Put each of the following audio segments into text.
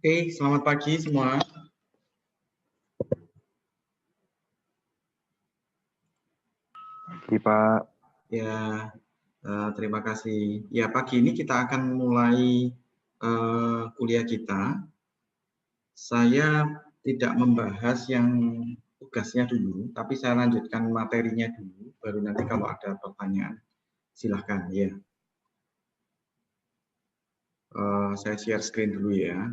Oke, selamat pagi semua. Pagi, Pak. Ya, terima kasih. Ya, pagi ini kita akan mulai kuliah kita. Saya tidak membahas yang tugasnya dulu, tapi saya lanjutkan materinya dulu, baru nanti kalau ada pertanyaan, silahkan ya. Saya share screen dulu ya.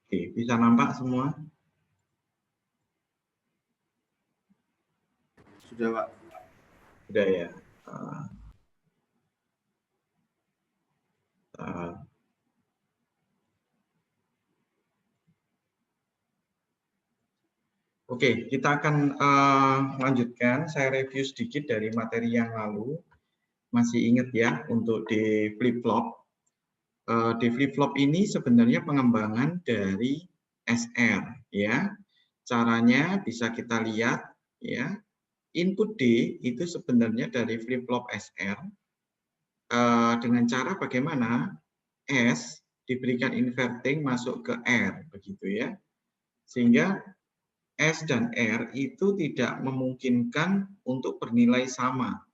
Oke, bisa nampak semua? Sudah, Pak. Sudah ya. Oke, kita akan lanjutkan. Saya review sedikit dari materi yang lalu. Masih ingat ya untuk di flip-flop. Di flip-flop ini sebenarnya pengembangan dari SR ya. Caranya bisa kita lihat ya. Input D itu sebenarnya dari flip-flop SR dengan cara bagaimana S diberikan inverting masuk ke R begitu ya. Sehingga S dan R itu tidak memungkinkan untuk bernilai sama.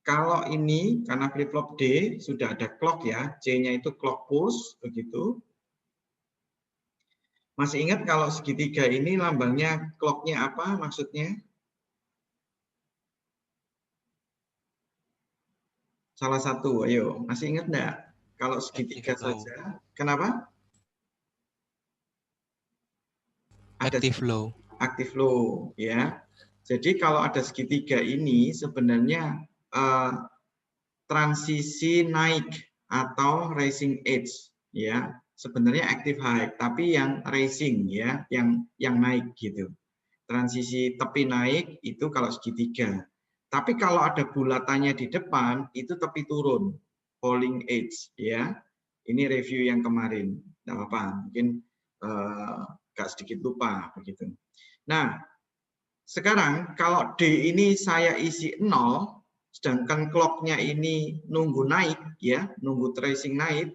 Kalau ini karena flip-flop D sudah ada clock ya, C-nya itu clock pulse begitu. Masih ingat kalau segitiga ini lambangnya clock-nya apa maksudnya? Salah satu, ayo, masih ingat enggak? Kalau segitiga saja, kenapa? Active low. Active low, ya. Jadi kalau ada segitiga ini sebenarnya transisi naik atau rising edge, ya. Sebenarnya active high, tapi yang rising ya, yang naik gitu. Transisi tepi naik itu kalau segitiga. Tapi kalau ada bulatannya di depan itu tepi turun, falling edge ya. Ini review yang kemarin, tidak apa-apa, mungkin agak sedikit lupa begitu. Nah, sekarang kalau D ini saya isi 0, sedangkan clock-nya ini nunggu naik ya, nunggu tracing naik,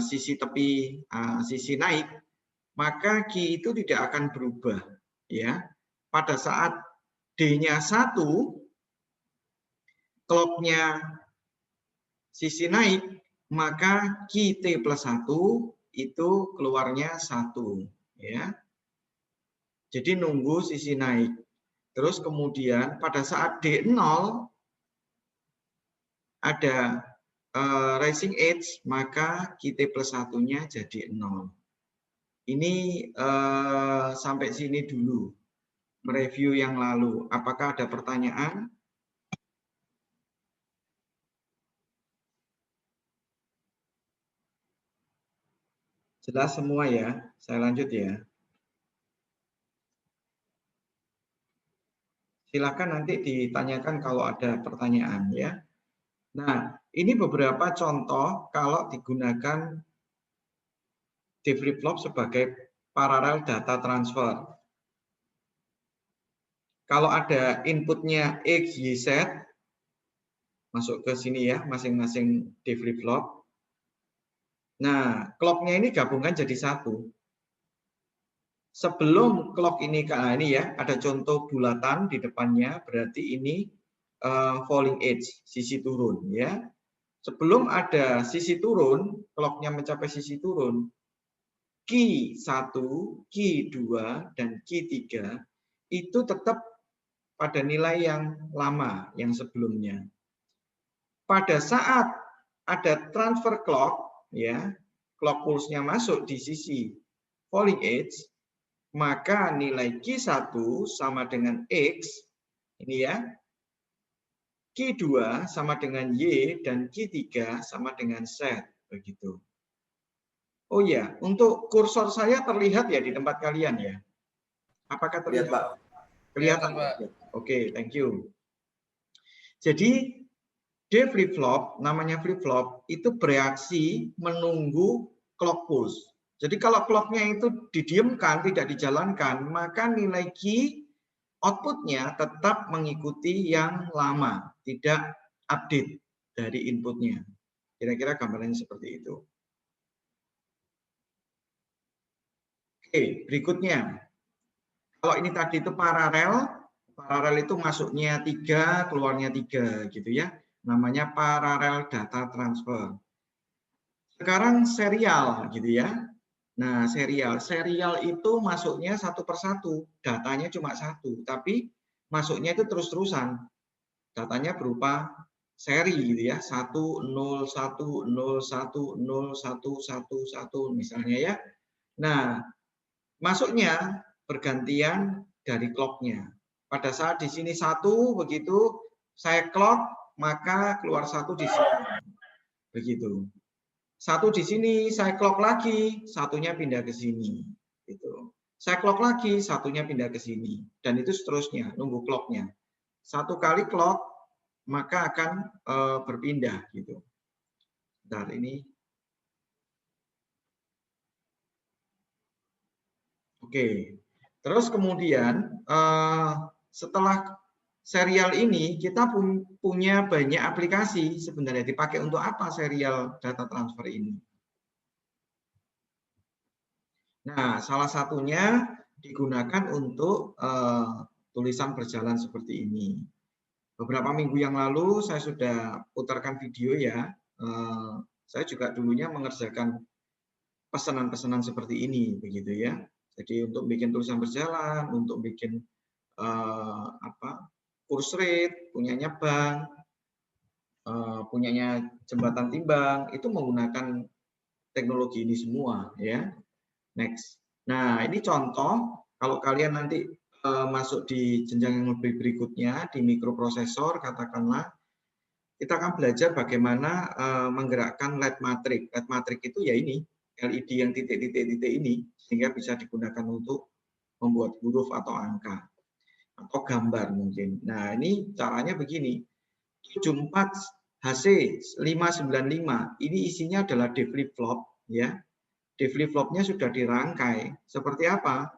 sisi tepi sisi naik, maka Q itu tidak akan berubah ya. Pada saat D-nya 1, clock-nya sisi naik, maka QT plus 1 itu keluarnya 1 ya. Jadi nunggu sisi naik. Terus kemudian pada saat D0 ada rising edge, maka QT plus 1-nya jadi 0. Ini sampai sini dulu mereview yang lalu. Apakah ada pertanyaan? Jelas semua ya? Saya lanjut ya. Silakan nanti ditanyakan kalau ada pertanyaan ya. Nah, ini beberapa contoh kalau digunakan di flip-flop sebagai parallel data transfer. Kalau ada inputnya X, Y, Z, masuk ke sini ya, masing-masing di flip-flop. Nah, clock-nya ini gabungkan jadi satu. Sebelum clock ini ya, ada contoh bulatan di depannya, berarti ini falling edge, sisi turun ya. Sebelum ada sisi turun, clock-nya mencapai sisi turun, Q1, Q2, dan Q3 itu tetap pada nilai yang lama, yang sebelumnya. Pada saat ada transfer clock, ya, clock pulse-nya masuk di sisi falling edge, maka nilai Q1 sama dengan X, ini ya, Q2 sama dengan Y, dan Q3 sama dengan Z, begitu. Oh ya, untuk kursor saya terlihat ya di tempat kalian ya? Apakah terlihat? Pak. Kelihatan, Pak. Oke, thank you. Jadi D flip-flop, namanya flip-flop, itu bereaksi menunggu clock pulse. Jadi kalau clock-nya itu didiamkan, tidak dijalankan, maka nilai Q outputnya tetap mengikuti yang lama, tidak update dari inputnya. Kira-kira gambarannya seperti itu. Oke, berikutnya. Kalau ini tadi itu paralel itu masuknya 3, keluarnya 3 gitu ya. Namanya paralel data transfer. Sekarang serial gitu ya. Nah, serial itu masuknya satu persatu, datanya cuma satu, tapi masuknya itu terus-terusan. Datanya berupa seri gitu ya, 1 0 1 0 1 0 1 1 1 misalnya ya. Nah, masuknya bergantian dari clock-nya. Pada saat di sini 1 begitu saya clock, maka keluar 1 di sini. Begitu. 1 di sini saya clock lagi, satunya pindah ke sini. Gitu. Saya clock lagi, satunya pindah ke sini. Dan itu seterusnya, nunggu clock-nya. 1 kali clock, maka akan berpindah. Gitu. Bentar, ini. Oke. Terus kemudian, setelah serial ini, kita punya banyak aplikasi sebenarnya. Dipakai untuk apa serial data transfer ini? Nah, salah satunya digunakan untuk tulisan berjalan seperti ini. Beberapa minggu yang lalu saya sudah putarkan video ya. Saya juga dulunya mengerjakan pesanan-pesanan seperti ini, begitu ya. Jadi untuk bikin tulisan berjalan, untuk bikin course rate, punyanya bank, punyanya jembatan timbang, itu menggunakan teknologi ini semua ya. Next. Nah, ini contoh kalau kalian nanti masuk di jenjang yang lebih berikutnya di mikroprosesor, katakanlah kita akan belajar bagaimana menggerakkan LED matrix. LED matrix itu ya ini LED yang titik-titik ini sehingga bisa digunakan untuk membuat huruf atau angka atau gambar mungkin. Nah, ini caranya begini. 74 HC 595 ini isinya adalah D flip-flop ya. D flip-flopnya sudah dirangkai. Seperti apa?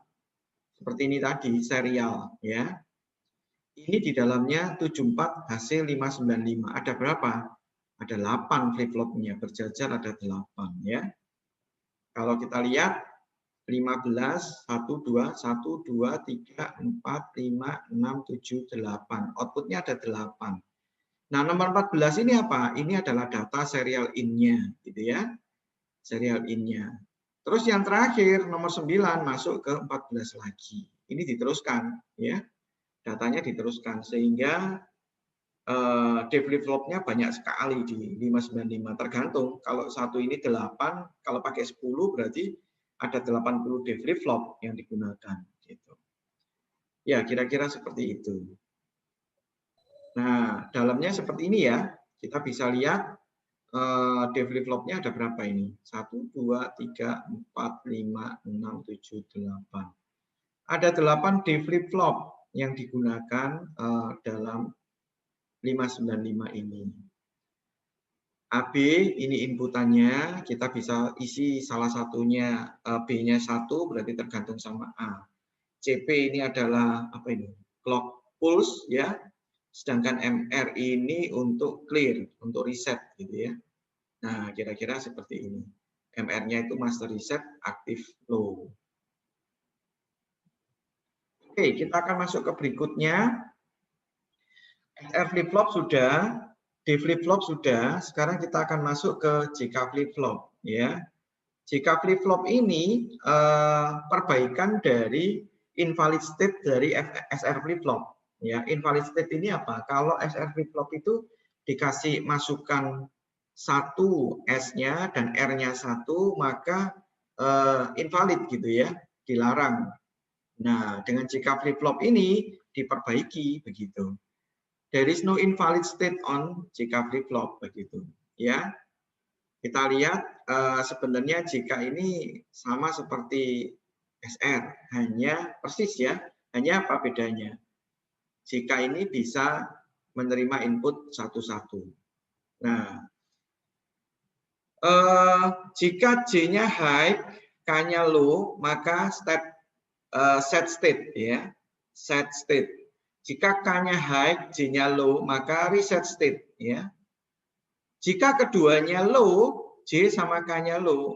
Seperti ini tadi, serial. Ya. Ini di dalamnya 74 HC 595. Ada berapa? Ada 8 flip-flopnya. Berjajar ada 8. Ya. Kalau kita lihat, 15, 1, 2, 1, 2, 3, 4, 5, 6, 7, 8. Outputnya ada 8. Nah, nomor 14 ini apa? Ini adalah data serial in-nya. Gitu ya. Serial in-nya. Terus yang terakhir nomor 9 masuk ke 14 lagi. Ini diteruskan ya. Datanya diteruskan sehingga D flip-flopnya banyak sekali di 595 tergantung. Kalau satu ini 8, kalau pakai 10 berarti ada 80 D flip-flop yang digunakan gitu. Ya, kira-kira seperti itu. Nah, dalamnya seperti ini ya. Kita bisa lihat D flip-flopnya ada berapa ini? 1, 2, 3, 4, 5, 6, 7, 8. Ada 8 D flip-flop yang digunakan dalam 595 ini. AB ini inputannya, kita bisa isi salah satunya B-nya 1 berarti tergantung sama A. CP ini adalah apa ini? Clock pulse ya. Sedangkan MR ini untuk clear, untuk reset gitu ya. Nah, kira-kira seperti ini. MR-nya itu master reset, active low. Oke, kita akan masuk ke berikutnya. XR flip-flop sudah, D flip-flop sudah. Sekarang kita akan masuk ke JK flip-flop. Ya. JK flip-flop ini perbaikan dari invalid state dari SR flip-flop. Ya, invalid state ini apa? Kalau SR flip-flop itu dikasih masukan 1 S-nya dan R-nya 1, maka invalid gitu ya, dilarang. Nah, dengan JK flip-flop ini diperbaiki begitu. There is no invalid state on JK flip-flop begitu, ya. Kita lihat sebenarnya JK ini sama seperti SR, hanya persis ya. Hanya apa bedanya? JK ini bisa menerima input satu-satu. Nah, jika J-nya high, K-nya low, maka set state ya. set state. Jika K-nya high, J-nya low, maka reset state. Ya. Jika keduanya low, J sama K-nya low,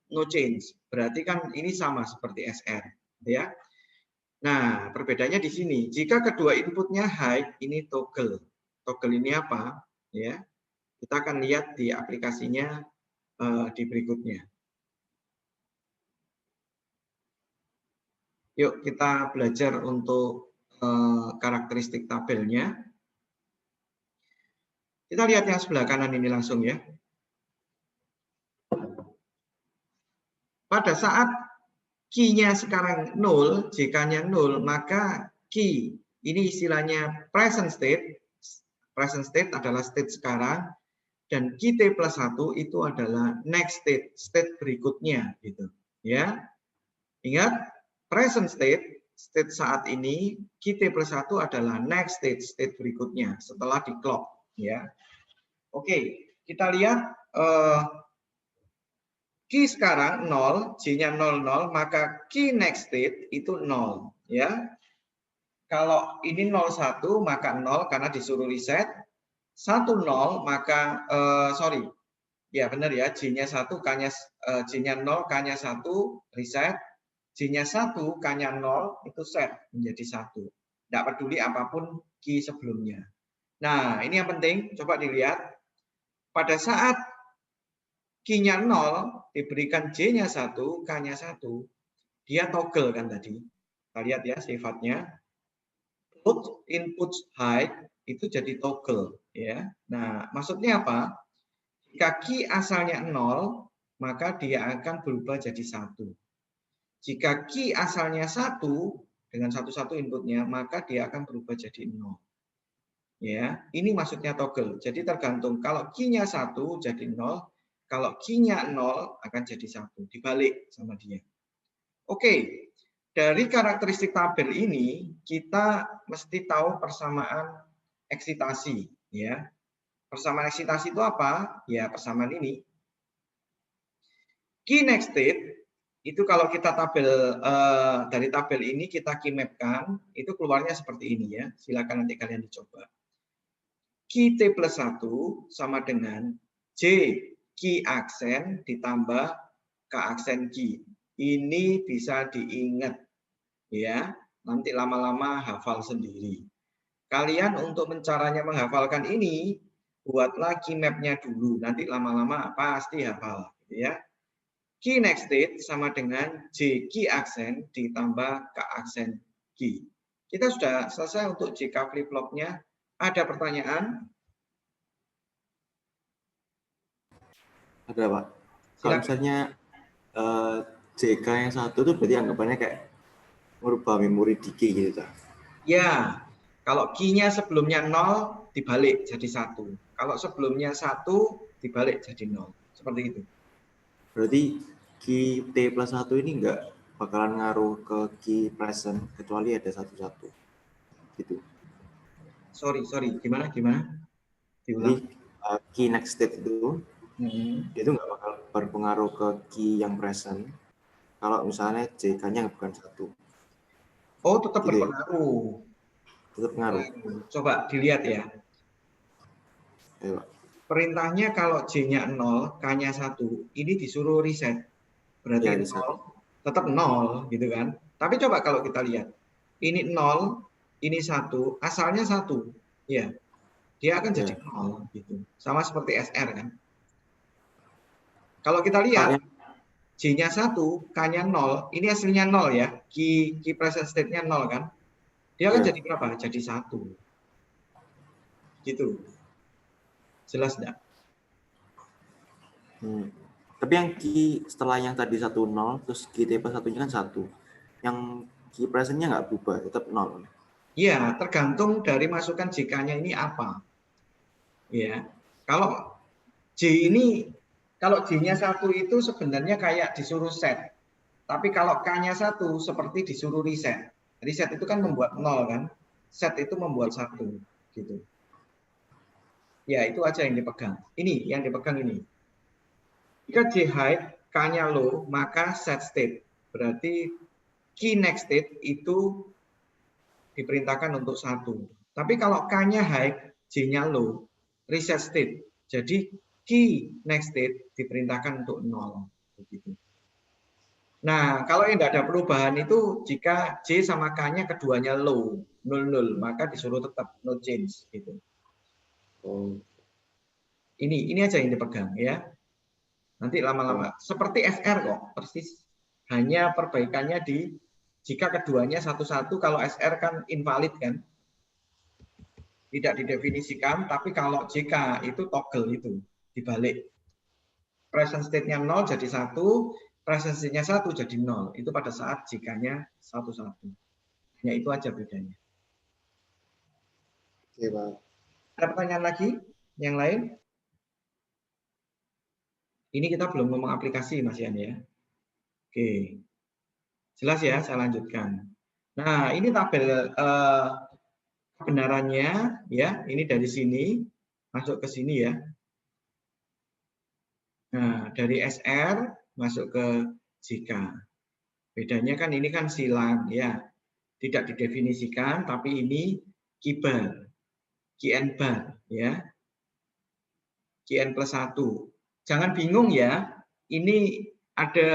no change. Berarti kan ini sama seperti SR. Ya. Nah, perbedaannya di sini. Jika kedua inputnya high, ini toggle. Toggle ini apa? Ya, kita akan lihat di aplikasinya di berikutnya. Yuk kita belajar untuk karakteristik tabelnya. Kita lihat yang sebelah kanan ini langsung ya. Pada saat key-nya sekarang 0, JK-nya 0, maka key, ini istilahnya present state. Present state adalah state sekarang. Dan key T plus 1 itu adalah next state, state berikutnya. Gitu. Ya. Ingat, present state, state saat ini, key T plus 1 adalah next state, state berikutnya setelah di clock. Ya. Oke, kita lihat key sekarang 0, J-nya 00, maka key next state itu 0. Ya. Kalau ini 01, maka 0 karena disuruh reset. 10, maka, sorry, ya benar ya, J-nya 1, J-nya 0, K-nya 1, reset. J-nya 1, K-nya 0, itu set menjadi 1. Tidak peduli apapun key sebelumnya. Nah, ini yang penting, coba dilihat. Pada saat key-nya 0, diberikan J-nya 1, K-nya 1, dia toggle kan tadi. Kita lihat ya sifatnya. Put input high itu jadi toggle. Ya. Nah, maksudnya apa? Jika key asalnya 0, maka dia akan berubah jadi 1. Jika key asalnya 1, dengan satu-satu inputnya, maka dia akan berubah jadi 0. Ya, ini maksudnya toggle. Jadi tergantung kalau key-nya 1 jadi 0, kalau key-nya 0 akan jadi 1. Dibalik sama dia. Oke, dari karakteristik tabel ini, kita mesti tahu persamaan eksitasi. Ya. Persamaan eksitasi itu apa? Ya, persamaan ini. Key next state itu kalau kita dari tabel ini kita key mapkan, itu keluarnya seperti ini ya. Silakan nanti kalian dicoba. Key T plus 1 sama dengan J key aksen ditambah K aksen key. Ini bisa diingat ya. Nanti lama-lama hafal sendiri. Kalian untuk caranya menghafalkan ini, buatlah key map-nya dulu. Nanti lama-lama pasti hafal. Ya. Key next state sama dengan J key aksen ditambah K aksen key. Kita sudah selesai untuk JK flip-flopnya. Ada pertanyaan? Ada, Pak. Kalau misalnya JK yang 1 itu berarti anggapannya kayak merubah memori di key gitu, Pak? Ya, kalau key-nya sebelumnya 0 dibalik jadi 1. Kalau sebelumnya 1 dibalik jadi 0. Seperti itu. Berarti key T plus 1 ini enggak bakalan ngaruh ke key present kecuali ada 1-1. Gitu. Sorry. Gimana? Diulang. Jadi key next state itu itu nggak bakal berpengaruh ke key yang present kalau misalnya JK-nya bukan 1. Oh, tetap Gitu berpengaruh. Ya? Tetap pengaruh. Coba dilihat ya. Ayo, Pak. Perintahnya kalau J-nya 0, K-nya 1, ini disuruh reset. Berarti Ya, 0, tetap 0 gitu kan. Tapi coba kalau kita lihat. Ini 0, ini 1, asalnya 1. Ya. Dia akan jadi 0 gitu. Sama seperti SR kan. Kalau kita lihat J-nya 1, K-nya 0, ini hasilnya 0 ya. Key present state-nya 0 kan. Dia akan jadi berapa? Jadi 1. Gitu. Jelas enggak? Tapi yang key setelah yang tadi 1, 0, terus key T plus 1-nya kan 1. Yang key present-nya nggak berubah, tetap 0. Iya, tergantung dari masukan JK-nya ini apa. Ya. Kalau J ini, kalau J-nya 1 itu sebenarnya kayak disuruh set. Tapi kalau K-nya 1 seperti disuruh reset. Reset itu kan membuat 0 kan. Set itu membuat 1 gitu. Ya, itu aja yang dipegang. Ini yang dipegang ini. Jika J high, K-nya low, maka set state. Berarti key next state itu diperintahkan untuk 1. Tapi kalau K-nya high, J-nya low, reset state. Jadi key next state diperintahkan untuk 0. Begitu. Nah, kalau yang tidak ada perubahan itu jika J sama K-nya keduanya low, 0, maka disuruh tetap no change. Gitu. Ini aja yang dipegang ya. Nanti lama-lama seperti SR kok, persis. Hanya perbaikannya di jika keduanya satu-satu, kalau SR kan invalid kan. Tidak didefinisikan, tapi kalau JK itu toggle itu dibalik. Present state-nya 0 jadi 1, present state-nya 1 jadi 0. Itu pada saat JK-nya 1-1. Hanya itu aja bedanya. Oke, Pak. Ada pertanyaan lagi? Yang lain? Ini kita belum ngomong aplikasi, Mas Yan ya. Oke. Jelas ya, saya lanjutkan. Nah, ini tabel kebenarannya ya, ini dari sini masuk ke sini ya. Nah, dari SR masuk ke JK. Bedanya kan ini kan silang ya. Tidak didefinisikan tapi ini kibar. QN bar ya. QN plus 1. Jangan bingung ya. Ini ada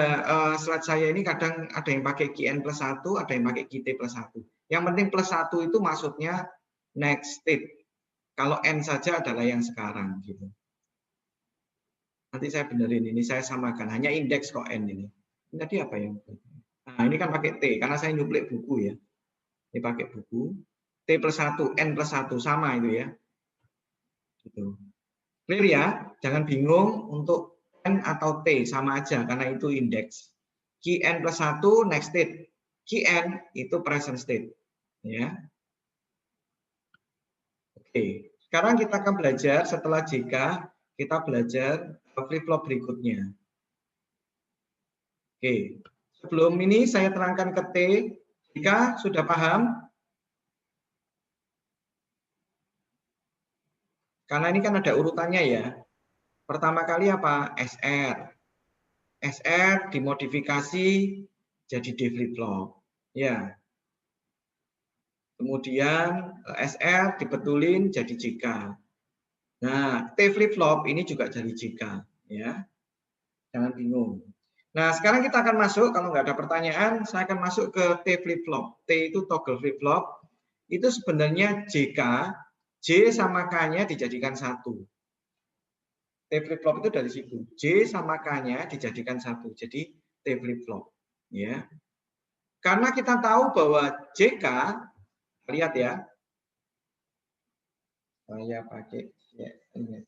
slide saya ini kadang ada yang pakai QN plus 1, ada yang pakai QT plus 1. Yang penting plus 1 itu maksudnya next state. Kalau N saja adalah yang sekarang gitu. Nanti saya benerin ini, saya samakan. Hanya indeks kok N ini. Ini tadi apa yang? Nah, ini kan pakai T, karena saya nyuplik buku ya. Ini pakai buku. T plus 1, N plus 1, sama itu ya. Gitu. Clear ya? Jangan bingung untuk N atau T, sama aja, karena itu indeks. Qn plus 1, next state. Qn itu present state. Ya. Oke. Sekarang kita akan belajar, setelah JK, kita belajar flip-flop berikutnya. Oke, sebelum ini saya terangkan ke T. Jika sudah paham? Karena ini kan ada urutannya ya. Pertama kali apa? SR. SR dimodifikasi jadi D flip-flop. Ya. Kemudian SR dibetulin jadi JK. Nah, T flip-flop ini juga jadi JK. Ya. Jangan bingung. Nah, sekarang kita akan masuk, kalau nggak ada pertanyaan, saya akan masuk ke T flip-flop. T itu toggle flip-flop. Itu sebenarnya JK, J sama K-nya dijadikan 1. T flip-flop itu dari situ. J sama K-nya dijadikan 1. Jadi T flip-flop. Ya. Karena kita tahu bahwa JK, lihat ya. Saya pakai ya, ini.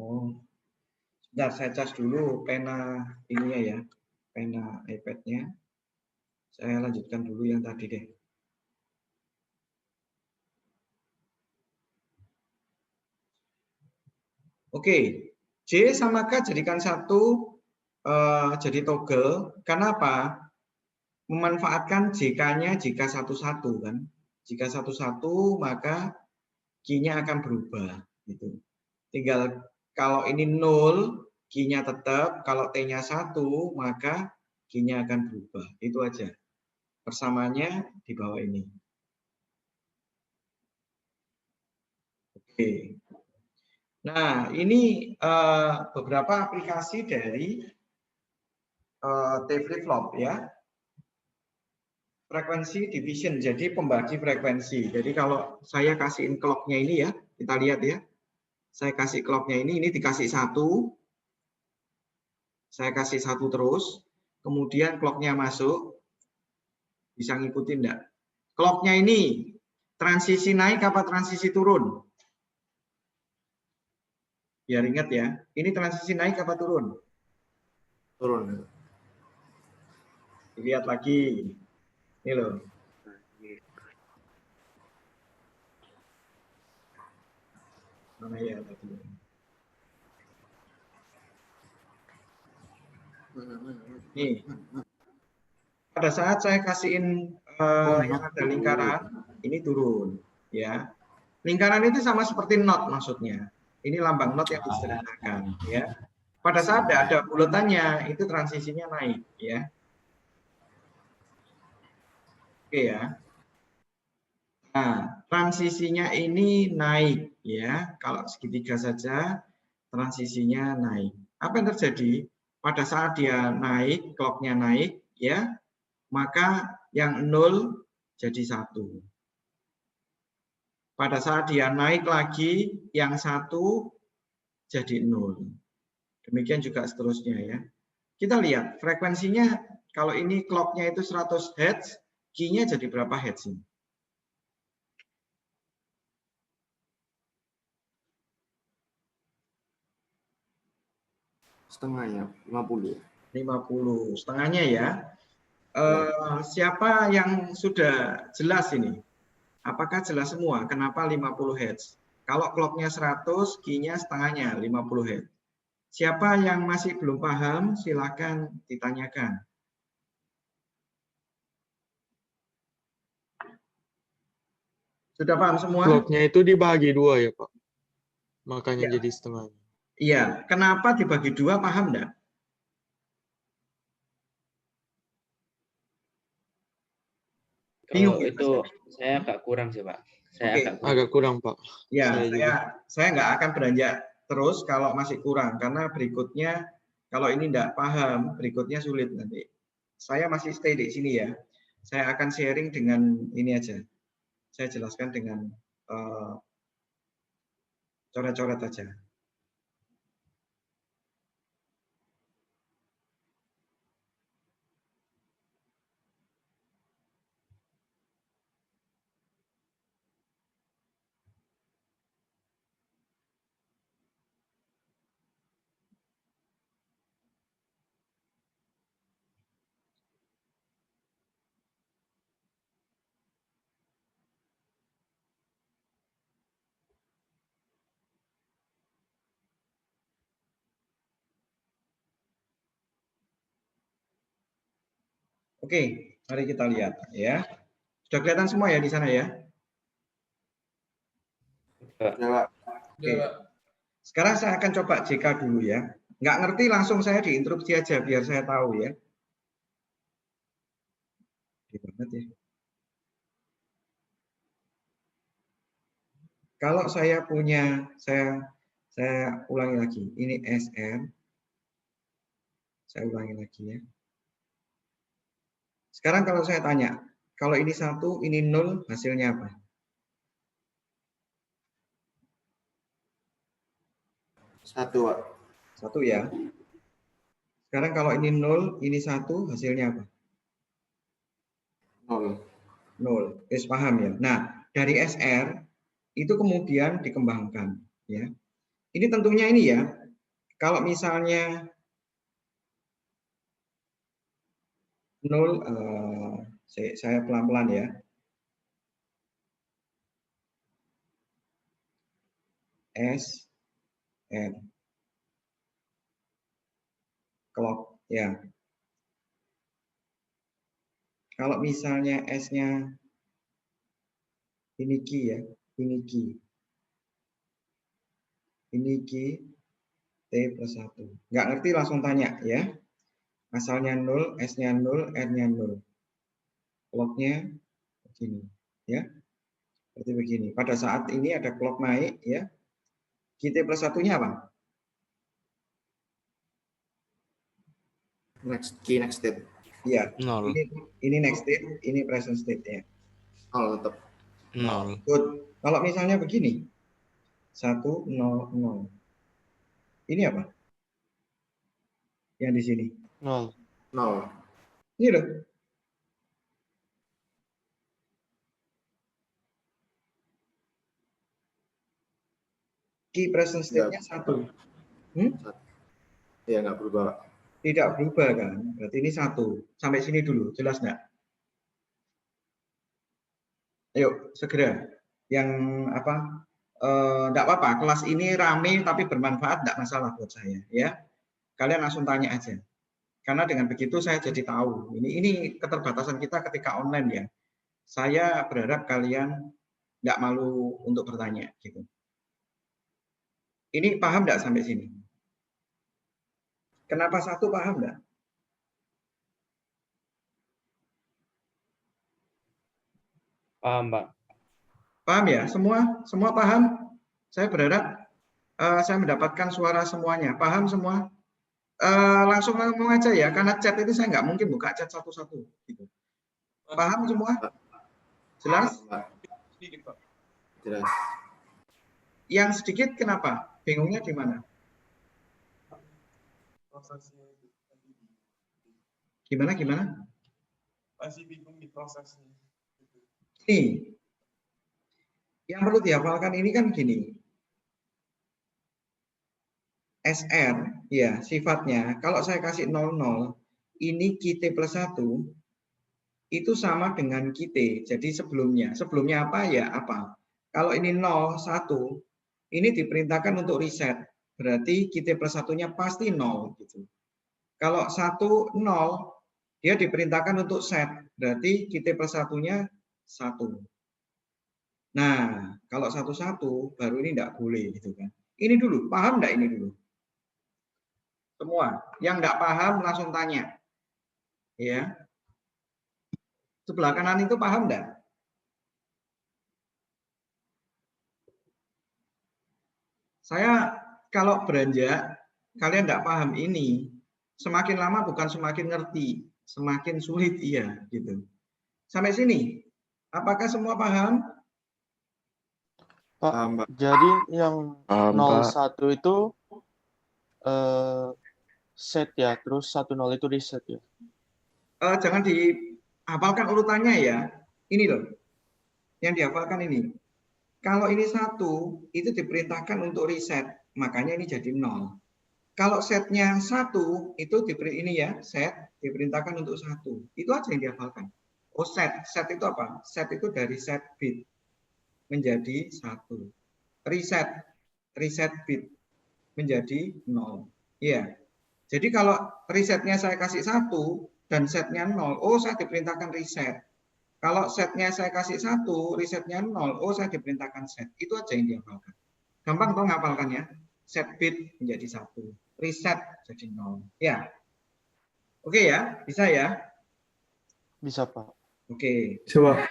Oh, sebentar saya cas dulu pena ininya ya, pena iPad-nya. Saya lanjutkan dulu yang tadi deh. Oke, J sama K jadikan 1 jadi toggle. Karena apa? Memanfaatkan JK-nya jika 1-1 kan. Jika 1-1 maka Q-nya akan berubah gitu. Tinggal kalau ini 0, Q-nya tetap, kalau T-nya 1, maka Q-nya akan berubah. Itu aja. Persamaannya di bawah ini. Oke. Nah, ini beberapa aplikasi dari T flip-flop ya. Frekuensi division, jadi pembagi frekuensi. Jadi kalau saya kasihin clock-nya ini ya, kita lihat ya. Saya kasih clock-nya ini dikasih 1. Saya kasih 1 terus. Kemudian clock-nya masuk. Bisa ngikutin enggak? Clock-nya ini transisi naik apa transisi turun? Biar ingat ya. Ini transisi naik apa turun? Turun. Dilihat lagi. Ini loh. Mana ya tadi? Nih. Pada saat saya kasihin yang ada lingkaran ini turun, ya. Lingkaran itu sama seperti not maksudnya. Ini lambang not yang disederhanakan, ya. Pada saat ada bulatannya itu transisinya naik, ya. Oke ya. Nah, transisinya ini naik, ya. Kalau segitiga saja transisinya naik. Apa yang terjadi? Pada saat dia naik, clock-nya naik, ya, maka yang 0 jadi 1. Pada saat dia naik lagi, yang 1 jadi 0. Demikian juga seterusnya ya. Kita lihat frekuensinya, kalau ini clock-nya itu 100 Hz, key-nya jadi berapa Hz ini? Setengahnya 50. 50, setengahnya ya. Siapa yang sudah jelas ini? Apakah jelas semua? Kenapa 50 Hz? Kalau clock-nya 100, key-nya setengahnya 50 Hz. Siapa yang masih belum paham, silakan ditanyakan. Sudah paham semua? Clock-nya itu dibagi 2 ya, Pak? Makanya Ya. jadi setengahnya. Iya. Kenapa dibagi 2, paham enggak? Kalau itu saya agak kurang sih, Pak. Saya agak kurang, Pak. Ya, saya nggak akan beranjak terus kalau masih kurang, karena berikutnya kalau ini nggak paham, berikutnya sulit nanti. Saya masih stay di sini ya. Saya akan sharing dengan ini aja. Saya jelaskan dengan coret-coret aja. Oke, mari kita lihat ya. Sudah kelihatan semua ya di sana ya? Oke. Sekarang saya akan coba JK dulu ya. Nggak ngerti langsung saya diinterupsi aja biar saya tahu ya. Banget ya. Kalau saya punya, saya ulangi lagi. Ini SM. Saya ulangi lagi ya. Sekarang kalau saya tanya, kalau ini 1, ini 0, hasilnya apa? 1, Pak. 1 ya. Sekarang kalau ini 0, ini 1, hasilnya apa? 0. 0. Paham ya? Nah, dari SR itu kemudian dikembangkan ya. Ini tentunya ini ya. Kalau misalnya 0, saya pelan-pelan ya. S N clock ya. Kalau misalnya S-nya ini key ya, ini key. Ini key T plus 1. Nggak ngerti langsung tanya ya. Asalnya 0, S-nya 0, R-nya 0. Clock-nya begini ya. Seperti begini. Pada saat ini ada clock naik ya. Key T plus 1-nya apa? Key next state. Iya. 0. Ini next state, ini present state ya. 0 tetap. 0. Good. Kalau misalnya begini. 1, 0, 0. Ini apa? Yang di sini. 0. 0. Ini loh. Key present state-nya 1. Ya, nggak berubah. Tidak berubah kan? Berarti ini 1. Sampai sini dulu. Jelas nggak? Ayo, segera. Yang apa? Enggak apa-apa, kelas ini rame tapi bermanfaat, enggak masalah buat saya ya. Kalian langsung tanya aja. Karena dengan begitu saya jadi tahu. Ini keterbatasan kita ketika online ya. Saya berharap kalian nggak malu untuk bertanya. Gitu. Ini paham nggak sampai sini? Kenapa 1 paham nggak? Paham, Pak. Paham ya? Semua paham? Saya berharap saya mendapatkan suara semuanya. Paham semua? Langsung ngomong aja ya, karena chat itu saya nggak mungkin buka chat satu-satu. Gitu. Paham semua? Jelas? Jelas. Yang sedikit kenapa? Bingungnya di mana? Gimana? Masih bingung di prosesnya. Ini yang perlu dihafalkan ini kan gini. SR, ya sifatnya, kalau saya kasih 00, ini QT plus 1, itu sama dengan QT. Jadi sebelumnya apa ya apa. Kalau ini 0, 1, ini diperintahkan untuk reset. Berarti QT plus 1-nya pasti 0. Gitu. Kalau 1, 0, dia diperintahkan untuk set. Berarti QT plus 1-nya 1. Nah, kalau 1, 1, baru ini tidak boleh. Gitu kan. Ini dulu, paham enggak ini dulu? Semua. Yang enggak paham langsung tanya. Ya. Sebelah kanan itu paham enggak? Saya kalau beranjak, kalian enggak paham ini, semakin lama bukan semakin ngerti, semakin sulit iya gitu. Sampai sini, apakah semua paham? Pak, Paham, Pak. jadi yang Paham, 01 itu set ya, terus 10 itu reset ya. Jangan dihafalkan urutannya ya. Ini loh, yang dihafalkan ini. Kalau ini 1, itu diperintahkan untuk reset, makanya ini jadi 0. Kalau setnya 1, itu ini ya, set diperintahkan untuk 1. Itu aja yang dihafalkan. Oh set itu apa? Set itu dari set bit menjadi 1. Reset bit menjadi 0. Iya. Jadi kalau resetnya saya kasih 1 dan setnya 0, oh saya diperintahkan reset. Kalau setnya saya kasih 1, resetnya 0, oh saya diperintahkan set. Itu aja yang dihafalkan. Gampang toh ngapalkannya? Set bit menjadi 1. Reset jadi 0. Ya. Oke ya, bisa ya? Bisa, Pak. Oke. Coba.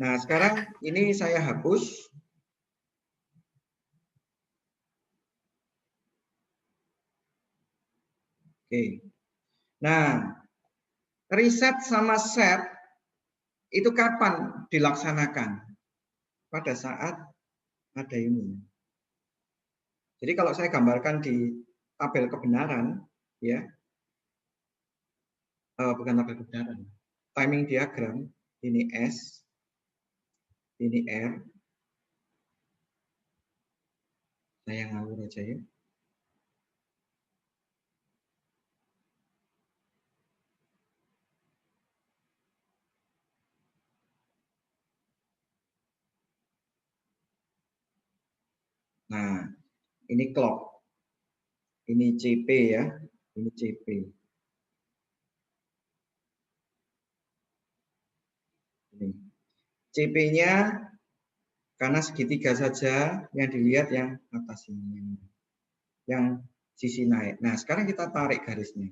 Nah, sekarang ini saya hapus. Oke. Nah, reset sama set itu kapan dilaksanakan? Pada saat ada ini. Jadi kalau saya gambarkan di tabel kebenaran, ya, bukan tabel kebenaran, timing diagram, ini S, ini R, saya ngawur aja ya. Nah, ini clock, ini CP ya, ini CP. CP-nya karena segitiga saja, yang dilihat yang atas ini, yang sisi naik. Nah, sekarang kita tarik garisnya.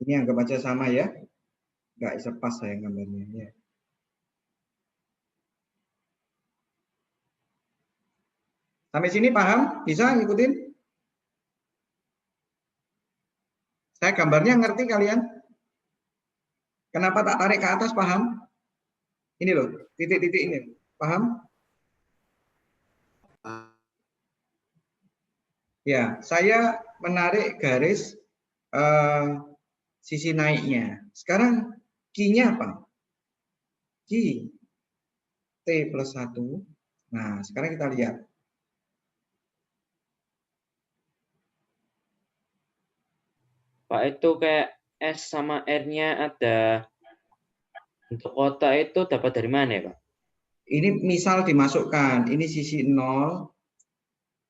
Ini anggap aja sama ya, nggak sepas saya gambarnya. Ya. Sampai sini paham? Bisa ngikutin? Saya gambarnya ngerti kalian? Kenapa tak tarik ke atas, paham? Ini loh, titik-titik ini. Paham? Ya, saya menarik garis sisi naiknya. Sekarang Q-nya apa? Q T plus 1. Nah, sekarang kita lihat. Pak, itu kayak S sama R-nya ada untuk kotak itu dapat dari mana ya, Pak? Ini misal dimasukkan, ini sisi 0,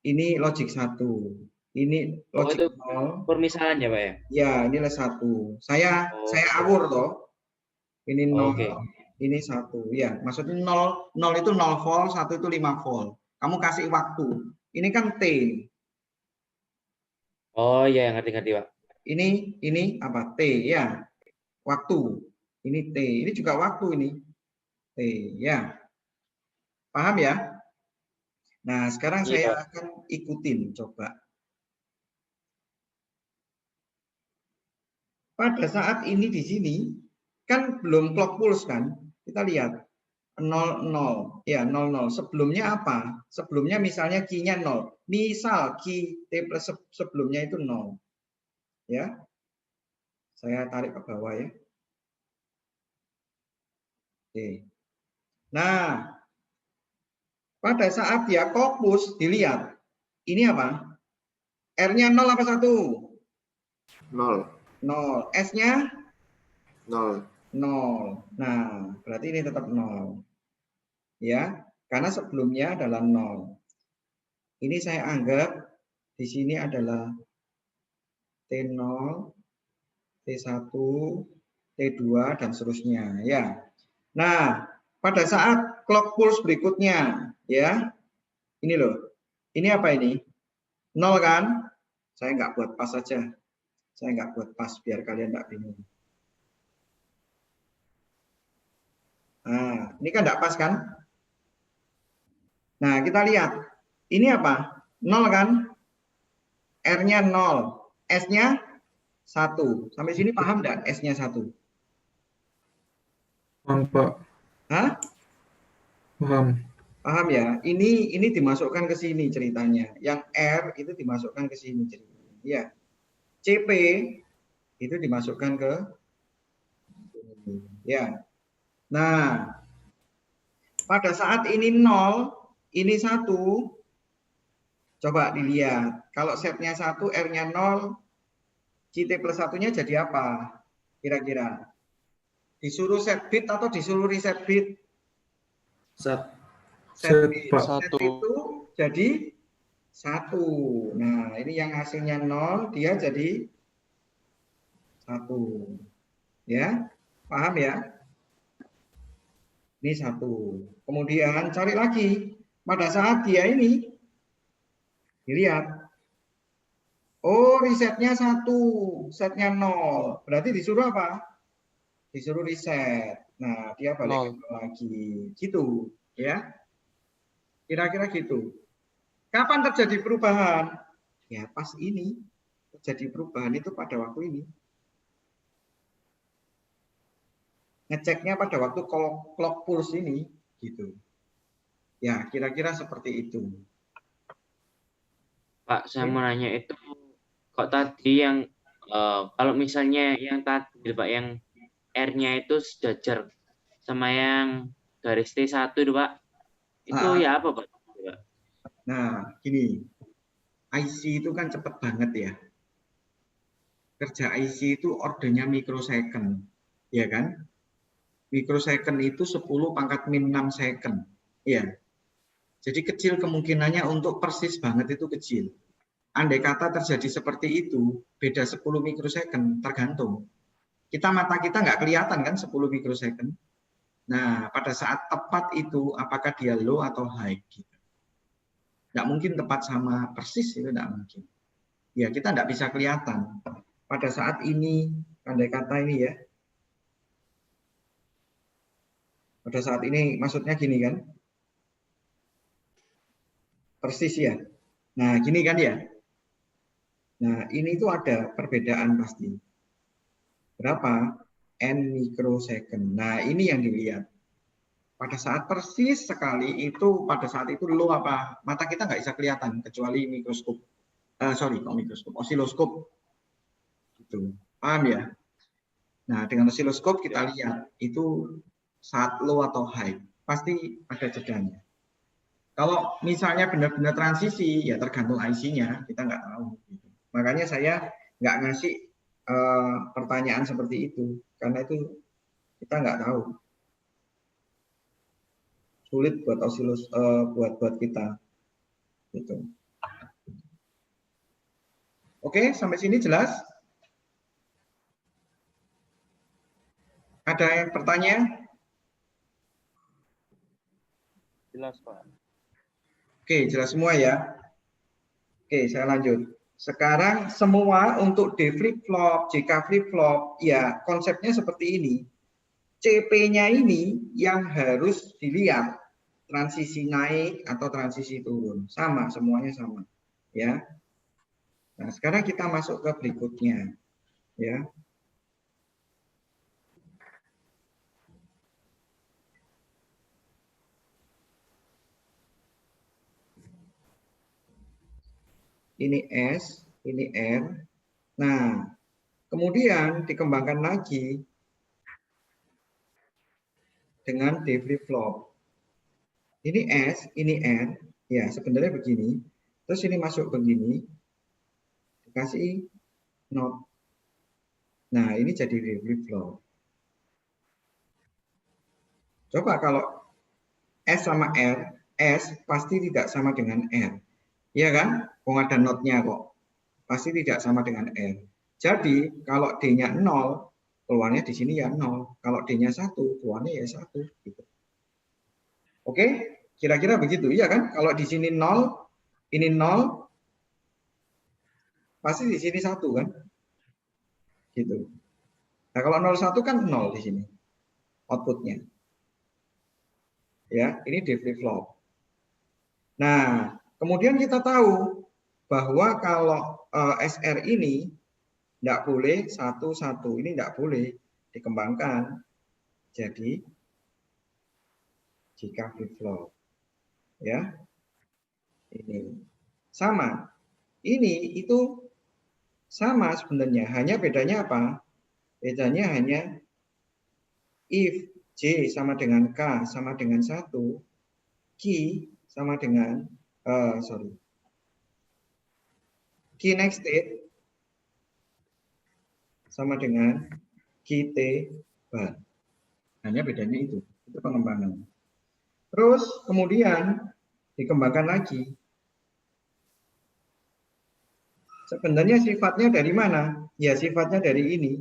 ini logic 1. Ini Oh, logic itu 0. permisalan ya, Pak ya? Ya, ini les 1. Saya Oh, awur toh. Ini 0, oke. ini 1. Ya, maksudnya 0 itu 0 volt, 1 itu 5 volt. Kamu kasih waktu. Ini kan T. Oh iya, ngerti-ngerti, Pak. Ini apa? T ya. Waktu. Ini T. Ini juga waktu ini. T ya. Paham ya? Nah, sekarang Iya. saya akan ikutin coba. Pada saat ini di sini kan belum clock pulse kan? Kita lihat 00 ya 00. Sebelumnya apa? Sebelumnya misalnya key-nya 0. Misal key T plus sebelumnya itu 0. Ya. Saya tarik ke bawah ya. Oke. Nah, pada saat dia clock pulse dilihat ini apa? R-nya 0 apa 1? 0. 0. S-nya 0. 0. Nah, berarti ini tetap 0. Ya, karena sebelumnya adalah 0. Ini saya anggap di sini adalah T0, T1, T2 dan seterusnya ya. Nah, pada saat clock pulse berikutnya ya. Ini loh. Ini apa ini? 0 kan? Saya nggak buat pas saja. Saya nggak buat pas biar kalian nggak bingung. Nah, ini kan nggak pas kan? Nah, kita lihat. Ini apa? 0 kan? R-nya 0. S-nya 1. Sampai sini paham nggak S-nya 1? Paham, Pak. Hah? Paham. Paham ya? Ini dimasukkan ke sini ceritanya. Yang R itu dimasukkan ke sini ceritanya. Ya. CP itu dimasukkan ke sini. Ya. Nah, pada saat ini 0, ini 1, coba dilihat. Kalau setnya 1, R-nya 0, CT plus 1-nya jadi apa? Kira-kira. Disuruh set bit atau disuruh reset bit? Set. Set, Bit. Pak. Set itu jadi 1. Nah, ini yang hasilnya 0, dia jadi 1. Ya, paham ya? Ini 1. Kemudian cari lagi. Pada saat dia ini, dilihat. Oh, resetnya 1, setnya 0. Berarti disuruh apa? Disuruh reset. Nah, dia balik lagi. Gitu, ya. Kira-kira gitu. Kapan terjadi perubahan? Ya, pas ini. Terjadi perubahan itu pada waktu ini. Ngeceknya pada waktu clock pulse ini. Gitu. Ya, kira-kira seperti itu. Pak, saya mau nanya itu, kok tadi yang kalau misalnya yang tadi Pak, yang R-nya itu sejajar sama yang garis T1 itu Pak, itu ya apa Pak? Nah, gini, IC itu kan cepet banget ya. Kerja IC itu ordernya mikrosecond, ya kan? Mikrosecond itu 10 pangkat min 6 second, ya. Jadi kecil kemungkinannya untuk persis banget itu kecil. Andai kata terjadi seperti itu, beda 10 mikrosecond, tergantung. Mata kita nggak kelihatan kan 10 mikrosecond. Nah, pada saat tepat itu, apakah dia low atau high? Gitu. Nggak mungkin tepat sama persis, itu nggak mungkin. Ya, kita nggak bisa kelihatan. Pada saat ini, andai kata ini ya, pada saat ini maksudnya gini kan, persis ya. Nah, gini kan ya. Nah, ini tuh ada perbedaan pasti. Berapa? N mikrosecond. Nah, ini yang dilihat. Pada saat persis sekali itu, pada saat itu low apa? Mata kita nggak bisa kelihatan kecuali mikroskop. Kok mikroskop? Osiloskop. Gitu. Paham ya? Nah, dengan osiloskop kita lihat itu saat low atau high. Pasti ada jedanya. Kalau misalnya benar-benar transisi, ya tergantung IC-nya, kita nggak tahu. Gitu. Makanya saya nggak ngasih pertanyaan seperti itu, karena itu kita nggak tahu. Sulit buat buat kita. Gitu. Oke, sampai sini jelas? Ada yang bertanya? Jelas, Pak. Oke, jelas semua ya. Oke, saya lanjut. Sekarang semua untuk D flip flop, JK flip flop, ya konsepnya seperti ini. CP-nya ini yang harus dilihat transisi naik atau transisi turun. Sama, semuanya sama. Ya. Nah, sekarang kita masuk ke berikutnya. Ya. Ini S, ini R. Nah, kemudian dikembangkan lagi dengan D flip flop. Ini S, ini R. Ya, sebenarnya begini. Terus ini masuk begini. Dikasih not. Nah, ini jadi D flip flop. Coba kalau S sama R, S pasti tidak sama dengan R. Iya kan? Kok ada notnya kok. Pasti tidak sama dengan R. Jadi, kalau D-nya 0, keluarnya di sini ya 0. Kalau D-nya 1, keluarnya ya 1. Gitu. Oke? Kira-kira begitu. Iya kan? Kalau di sini 0, ini 0, pasti di sini 1 kan? Gitu. Nah, kalau 01 kan 0 di sini. Outputnya. Ya, ini D flip flop. Nah, kemudian kita tahu bahwa kalau SR ini tidak boleh 1-1, ini tidak boleh dikembangkan jadi jika flip flop. Ya. Ini sama. Ini itu sama sebenarnya, hanya bedanya apa? Bedanya hanya if J sama dengan K sama dengan 1, Q sama dengan key next state sama dengan QT bar. Hanya bedanya itu pengembangan. Terus kemudian dikembangkan lagi. Sebenarnya sifatnya dari mana? Ya sifatnya dari ini.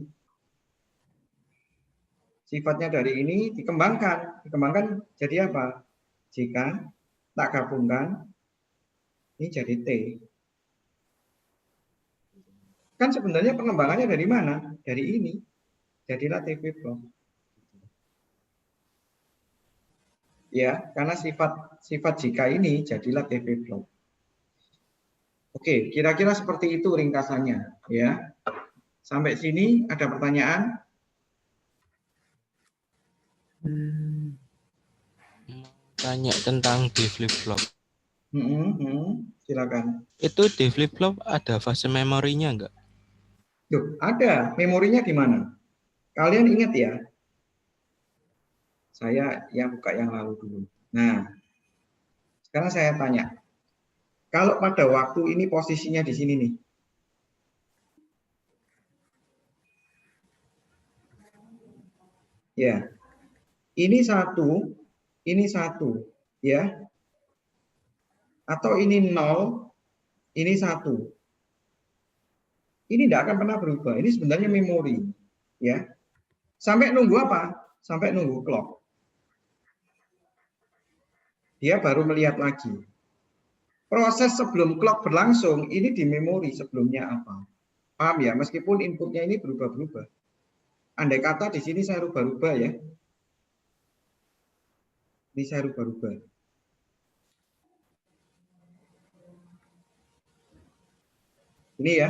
Sifatnya dari ini dikembangkan. Dikembangkan jadi apa? Jika tak gabungkan, ini jadi T. Kan sebenarnya pengembangannya dari mana? Dari ini. Jadilah T flip flop. Ya, karena sifat jika ini jadilah T flip flop. Oke, kira-kira seperti itu ringkasannya, ya. Sampai sini ada pertanyaan? Tanya tentang D flip flop. Silakan. Itu D flip flop ada fase memorinya enggak? Duh, ada. Memorinya di mana? Kalian ingat ya? Saya yang buka yang lalu dulu. Nah, sekarang saya tanya. Kalau pada waktu ini posisinya di sini nih. Ya. Ini satu, ya. Atau ini 0, ini 1. Ini tidak akan pernah berubah. Ini sebenarnya memori, ya. Sampai nunggu apa? Sampai nunggu clock. Dia baru melihat lagi. Proses sebelum clock berlangsung, ini di memori sebelumnya apa. Paham ya? Meskipun inputnya ini berubah-berubah. Andai kata di sini saya rubah-rubah ya. Ini saya rubah-rubah. Ini ya.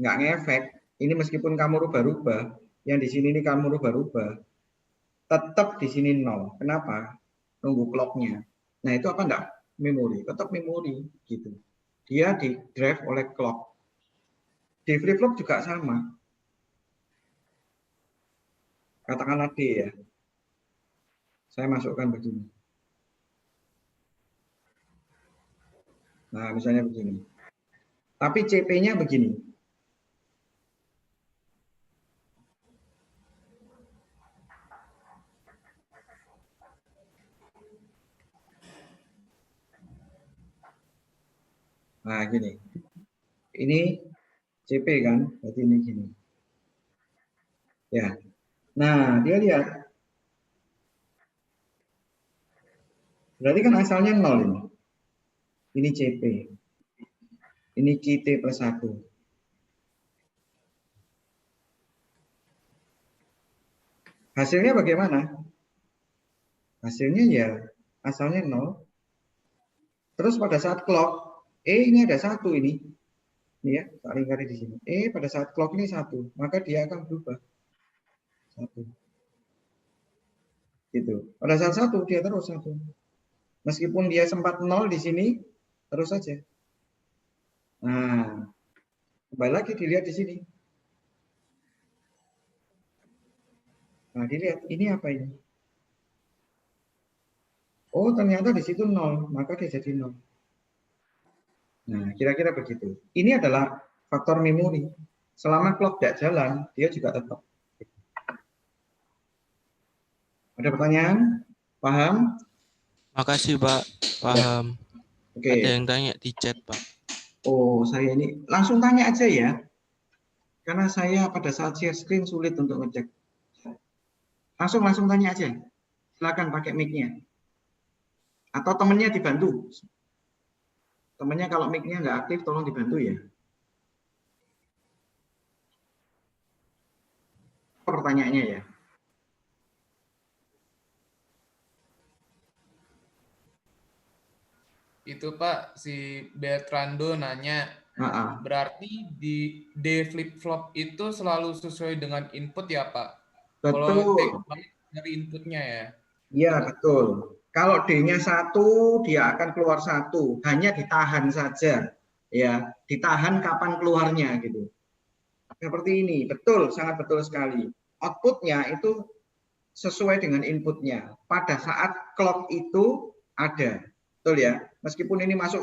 Nggak ngefek. Ini meskipun kamu rubah-rubah, yang di sini ini kamu rubah-rubah, tetap di sini 0. Kenapa? Nunggu clock-nya. Nah, itu apa enggak? Memori. Tetap memori gitu. Dia di drive oleh clock. Di flip flop juga sama. Katakanlah D ya. Saya masukkan begini. Nah, misalnya begini. Tapi CP-nya begini. Nah, gini. Ini CP kan, berarti ini gini. Ya. Nah, dia lihat. Berarti kan asalnya 0 ini. Ini CP. Ini QT plus 1. Hasilnya bagaimana? Hasilnya ya asalnya 0. Terus pada saat clock, ini ada 1 ini. Ini ya, tak lingkari di sini. Pada saat clock ini 1, maka dia akan berubah. 1. Gitu. Pada saat 1 dia terus 1. Meskipun dia sempat 0 di sini, terus saja. Nah, kembali lagi dilihat di sini. Nah, dilihat ini apa ini? Oh, ternyata di situ 0, maka dia jadi 0. Nah, kira-kira begitu. Ini adalah faktor memori. Selama clock tidak jalan, dia juga tetap. Ada pertanyaan? Paham? Makasih Pak, paham. Oke. Ada yang tanya di chat Pak. Oh, saya ini langsung tanya aja ya. Karena saya pada saat share screen sulit untuk ngecek. Langsung tanya aja. Silakan pakai mic-nya. Atau temennya dibantu. Temennya kalau mic-nya nggak aktif, tolong dibantu ya. Pertanyaannya ya. Itu Pak, si Bertrando nanya, berarti di D flip flop itu selalu sesuai dengan input ya Pak? Kalau take Betul. dari inputnya ya? Iya, betul. Kalau D-nya 1, dia akan keluar 1. Hanya ditahan saja. Ya, ditahan kapan keluarnya gitu. Seperti ini. Betul, sangat betul sekali. Outputnya itu sesuai dengan inputnya. Pada saat clock itu ada. Betul ya? Meskipun ini masuk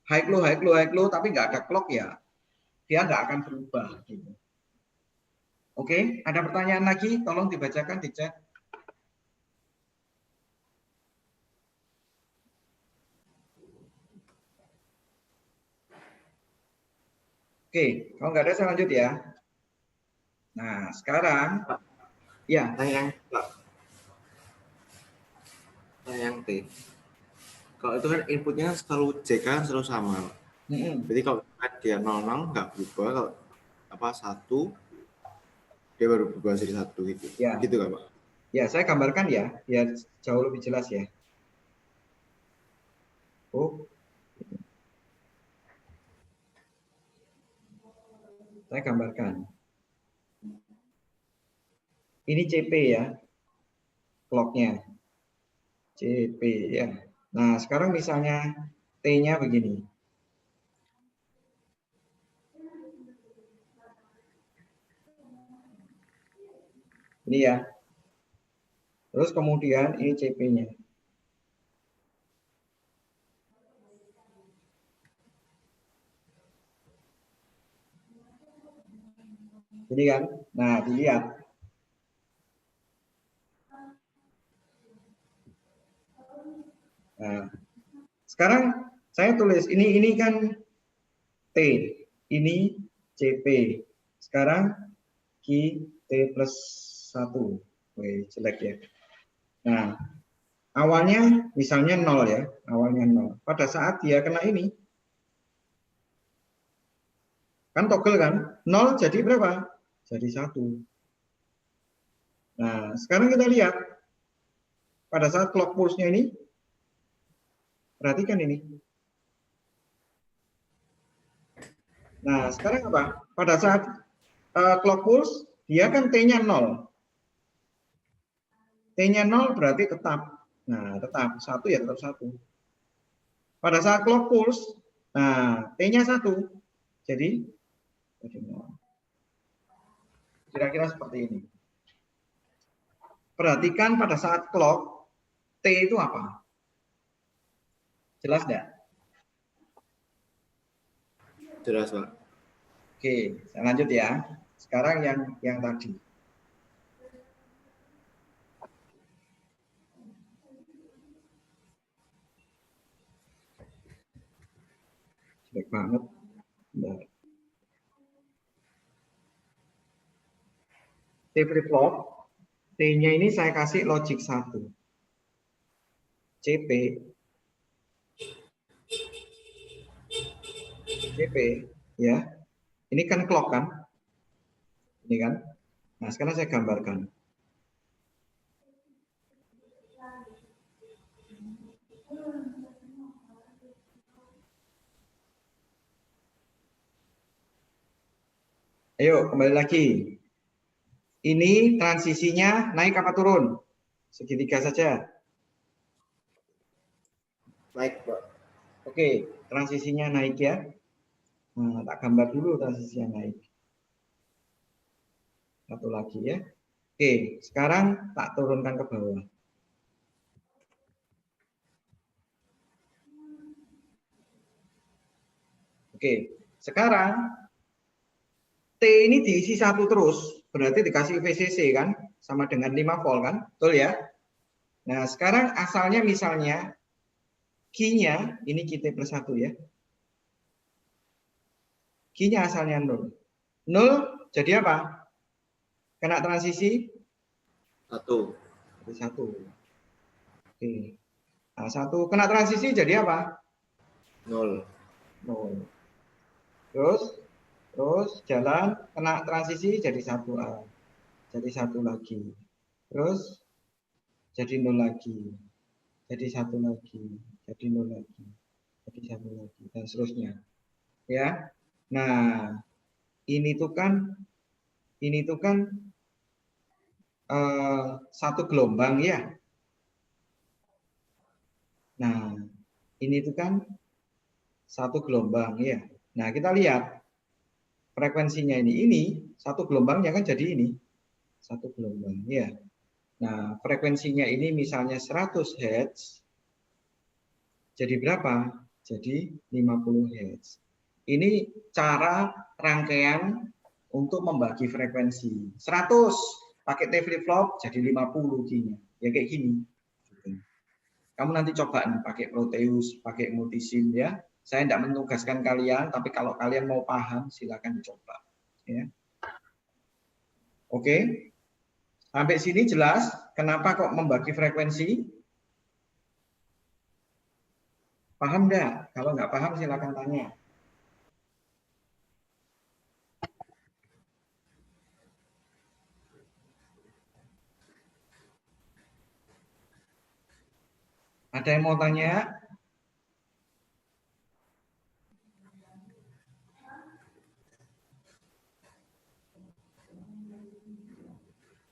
high low, tapi nggak ada clock ya, dia nggak akan berubah. Gitu. Oke, ada pertanyaan lagi? Tolong dibacakan di chat. Oke, kalau nggak ada saya lanjut ya. Nah, sekarang, ya. Yang T. Kalau itu kan inputnya kan selalu J kan selalu sama. Jadi kalau dia 00 nggak berubah, kalau apa 1 dia baru berubah jadi 1 gitu. Ya. Gitu kan Pak? Ya, saya gambarkan ya, biar jauh lebih jelas ya. Oh. Saya gambarkan. Ini CP ya, clock-nya. CP ya. Nah, sekarang misalnya T-nya begini. Ini ya. Terus kemudian ini CP-nya. Ini kan. Nah, dilihat. Nah, sekarang saya tulis ini kan T, ini CP. Sekarang T plus 1. Oke, jelek ya. Nah, awalnya misalnya 0 ya, awalnya 0. Pada saat dia kena ini, kan toggle kan, 0 jadi berapa? Jadi 1. Nah, sekarang kita lihat, pada saat clock pulse-nya ini, perhatikan ini. Nah, sekarang apa? Pada saat clock pulse, dia kan T-nya 0. T-nya 0 berarti tetap. Nah, tetap. 1 ya tetap 1. Pada saat clock pulse, nah, T-nya 1. Jadi 0. Kira-kira seperti ini. Perhatikan pada saat clock, T itu apa? Jelas enggak? Jelas Pak. Oke, saya lanjut ya. Sekarang yang tadi. Jelek banget. Nah. T flip flop, T-nya ini saya kasih logic 1. CP, ya. Ini kan clock kan? Ini kan? Nah, sekarang saya gambarkan. Ayo, kembali lagi. Ini transisinya naik apa turun? Segitiga saja. Naik, Pak. Oke, transisinya naik ya. Nah, tak gambar dulu transisinya naik. Satu lagi ya. Oke, sekarang tak turunkan ke bawah. Oke, sekarang T ini diisi 1 terus, berarti dikasih VCC kan, sama dengan 5 volt kan, betul ya? Nah, sekarang asalnya misalnya Q-nya, ini QT plus 1 ya. Q-nya asalnya 0. 0 jadi apa? Kena transisi? 1. Jadi 1. Oke. Nah, 1 kena transisi jadi apa? 0. 0. Terus jalan kena transisi jadi 1A. Jadi 1 lagi. Terus jadi 0 lagi. Jadi 1 lagi. Jadi 0 lagi. Jadi 1 lagi dan seterusnya. Ya. Nah, ini tuh kan satu gelombang ya. Nah, ini tuh kan satu gelombang ya. Nah, kita lihat frekuensinya ini satu gelombangnya kan jadi ini satu gelombang ya. Nah, frekuensinya ini misalnya 100 Hz. Jadi berapa? Jadi 50 Hz. Ini cara rangkaian untuk membagi frekuensi. 100 pakai T flip flop jadi 50 Q-nya. Ya kayak gini. Kamu nanti coba nih pakai Proteus, pakai Multisim ya. Saya tidak menugaskan kalian, tapi kalau kalian mau paham silakan dicoba. Ya. Oke. Sampai sini jelas kenapa kok membagi frekuensi? Paham nggak? Kalau nggak paham silakan tanya. Ada yang mau tanya?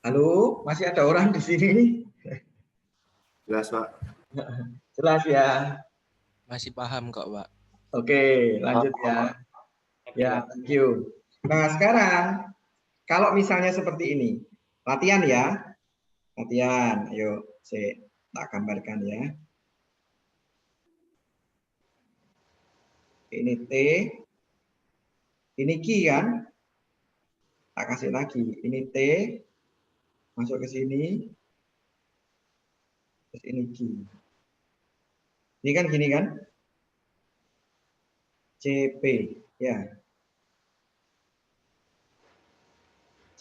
Halo, masih ada orang di sini? Jelas, Pak. Jelas ya. Masih paham kok, Pak. Oke, lanjut ya. Ya, thank you. Nah, sekarang kalau misalnya seperti ini, latihan ya. Latihan, ayo saya tak gambarkan ya. Ini T, ini Q kan? Tak kasih lagi. Ini T, masuk ke sini. Terus ini Q. Ini kan gini kan? CP, ya.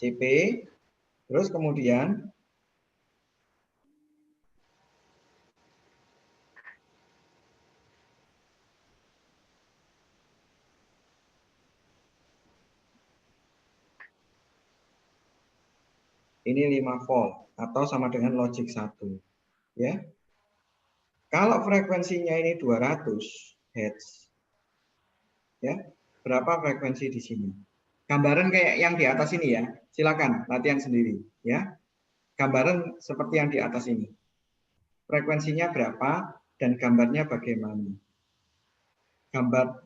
CP, terus kemudian ini 5 volt atau sama dengan logic 1. Ya. Kalau frekuensinya ini 200 Hz. Ya. Berapa frekuensi di sini? Gambaran kayak yang di atas ini ya. Silakan latihan sendiri, ya. Gambaran seperti yang di atas ini. Frekuensinya berapa dan gambarnya bagaimana? Gambar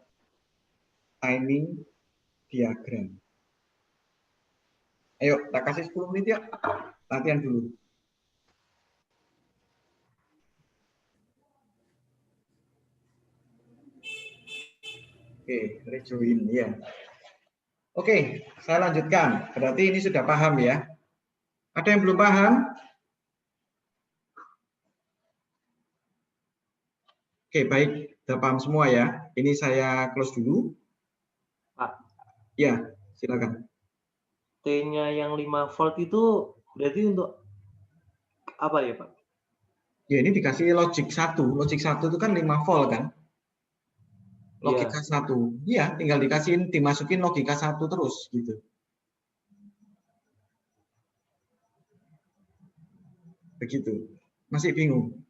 timing diagram. Ayo, tak kasih 10 menit ya. Latihan dulu. Oke, rejoin ya. Oke, saya lanjutkan. Berarti ini sudah paham ya. Ada yang belum paham? Oke, baik. Sudah paham semua ya. Ini saya close dulu. Pak. Ya, silakan. T-nya yang 5 volt itu berarti untuk apa ya, Pak? Ya, ini dikasih logic 1. Logic 1 itu kan 5 volt kan? Logika 1. Iya, tinggal dimasukin logika 1 terus gitu. Begitu. Masih bingung?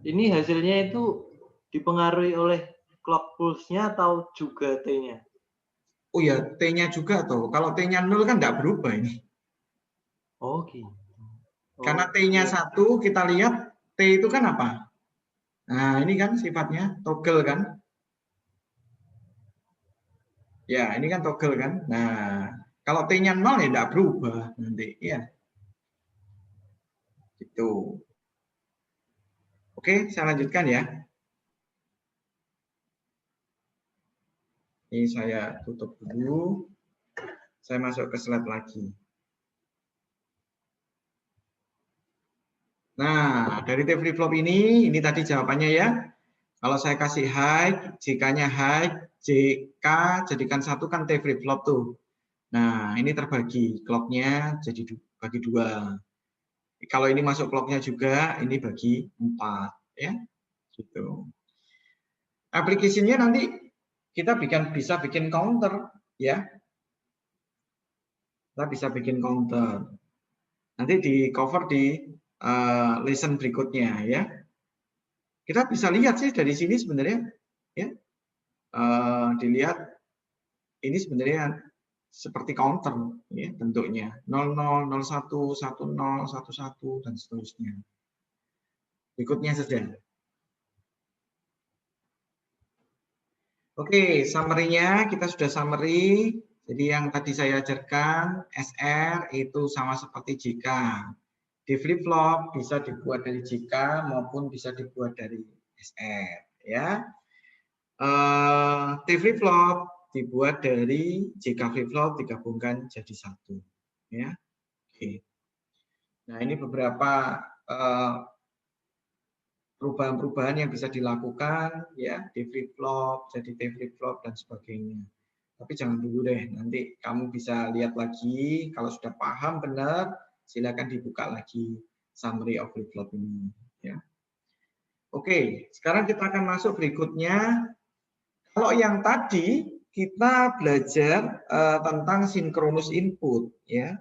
Ini hasilnya itu dipengaruhi oleh clock pulse-nya atau juga T-nya? Oh ya, T-nya juga tuh. Kalau T-nya 0 kan nggak berubah ini. Oh gitu. Karena T-nya 1, kita lihat T itu kan apa? Nah, ini kan sifatnya toggle kan? Ya, ini kan toggle kan? Nah, kalau T-nya 0 ya nggak berubah nanti. Ya. Gitu. Oke, saya lanjutkan ya. Ini saya tutup dulu. Saya masuk ke slide lagi. Nah, dari T flip-flop ini tadi jawabannya ya. Kalau saya kasih high, JK-nya high, JK jadikan 1 kan T flip-flop tuh. Nah, ini terbagi. Clock-nya jadi bagi 2. Kalau ini masuk clock-nya juga, ini bagi 4. Ya, gitu. Aplikasinya nanti kita bisa bikin counter. Ya, kita bisa bikin counter. Nanti di cover di lesson berikutnya ya. Kita bisa lihat sih dari sini sebenarnya ya. Dilihat ini sebenarnya seperti counter ya bentuknya 00, 01, 10, 11 dan seterusnya. Berikutnya saja. Oke, summary-nya kita sudah summary. Jadi yang tadi saya ajarkan SR itu sama seperti JK. Di flip-flop bisa dibuat dari JK maupun bisa dibuat dari SR ya. T flip-flop dibuat dari JK flip-flop digabungkan jadi 1 ya. Oke. Nah, ini beberapa perubahan-perubahan yang bisa dilakukan ya di flip-flop jadi T flip-flop dan sebagainya. Tapi jangan dulu deh, nanti kamu bisa lihat lagi kalau sudah paham benar silakan dibuka lagi summary of flip-flop ini ya. Oke, sekarang kita akan masuk berikutnya. Kalau yang tadi kita belajar tentang sinkronus input ya.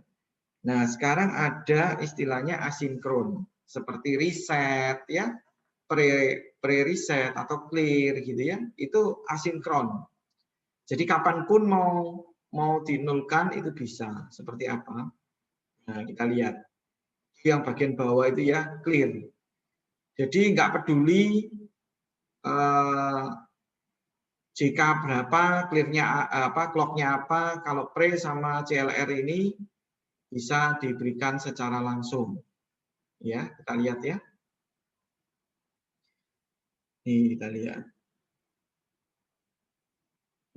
Nah, sekarang ada istilahnya asinkron seperti reset ya, pre-reset atau clear gitu ya. Itu asinkron. Jadi kapanpun mau dinulkan itu bisa. Seperti apa? Nah, kita lihat. Yang bagian bawah itu ya clear. Jadi nggak peduli JK berapa, clear-nya apa, clock-nya apa, kalau pre sama CLR ini bisa diberikan secara langsung. Ya, kita lihat ya. Nih, kita lihat.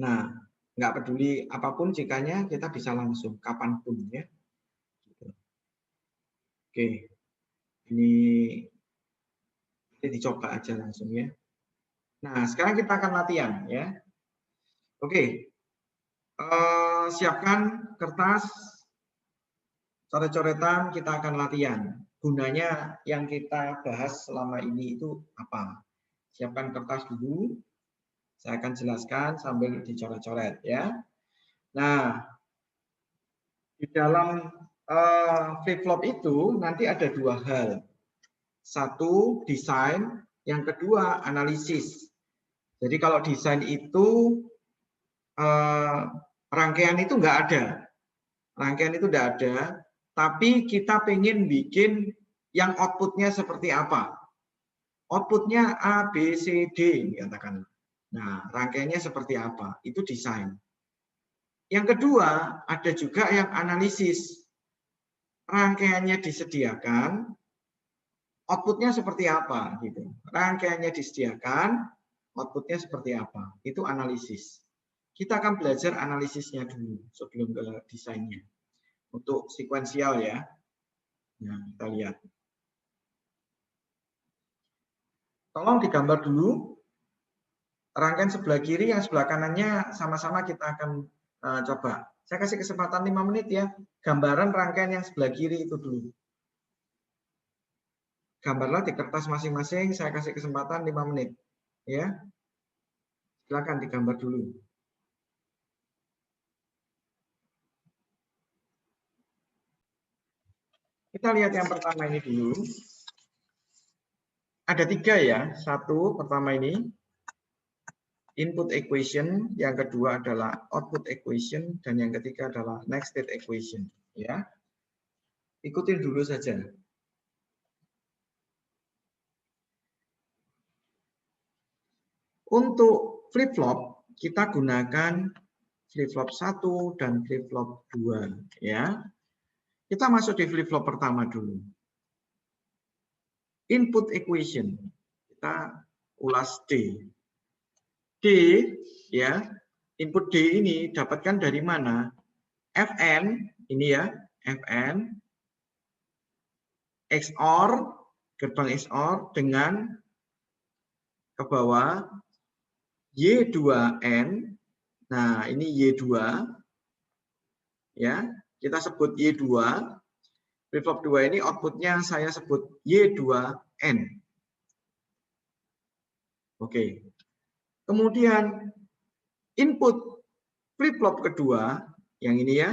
Nah, nggak peduli apapun JK-nya, kita bisa langsung, kapanpun ya. Oke, ini dicoba aja langsung ya. Nah, sekarang kita akan latihan ya. Oke, siapkan kertas, coret-coretan, kita akan latihan. Gunanya yang kita bahas selama ini itu apa? Siapkan kertas dulu, saya akan jelaskan sambil dicoret-coret ya. Nah, di dalam flip-flop itu nanti ada 2 hal. 1, desain, yang kedua analisis. Jadi kalau desain itu rangkaian itu nggak ada. Rangkaian itu nggak ada, tapi kita pengen bikin yang outputnya seperti apa. Outputnya A, B, C, D, katakan. Nah, rangkaiannya seperti apa? Itu desain. Yang kedua, ada juga yang analisis. Rangkaiannya disediakan, outputnya seperti apa gitu. Rangkaiannya disediakan, outputnya seperti apa. Itu analisis. Kita akan belajar analisisnya dulu sebelum ke desainnya. Untuk sekuensial ya. Nah, kita lihat. Tolong digambar dulu. Rangkaian sebelah kiri, yang sebelah kanannya sama-sama kita akan coba. Saya kasih kesempatan 5 menit ya. Gambaran rangkaian yang sebelah kiri itu dulu. Gambarlah di kertas masing-masing, saya kasih kesempatan 5 menit. Ya. Silakan digambar dulu. Kita lihat yang pertama ini dulu. Ada 3 ya. Satu, pertama ini input equation, yang kedua adalah output equation, dan yang ketiga adalah next state equation. Ya. Ikutin dulu saja. Untuk flip-flop, kita gunakan flip-flop 1 dan flip-flop 2. Ya. Kita masuk di flip-flop pertama dulu. Input equation. Kita ulas D. D, ya, input D ini dapatkan dari mana? Fn, ini ya, Fn, XOR, gerbang XOR dengan ke bawah Y2N. Nah, ini Y2. Ya, kita sebut Y2. Flip-flop 2 ini outputnya saya sebut Y2N. Oke. Kemudian input flip-flop kedua, yang ini ya,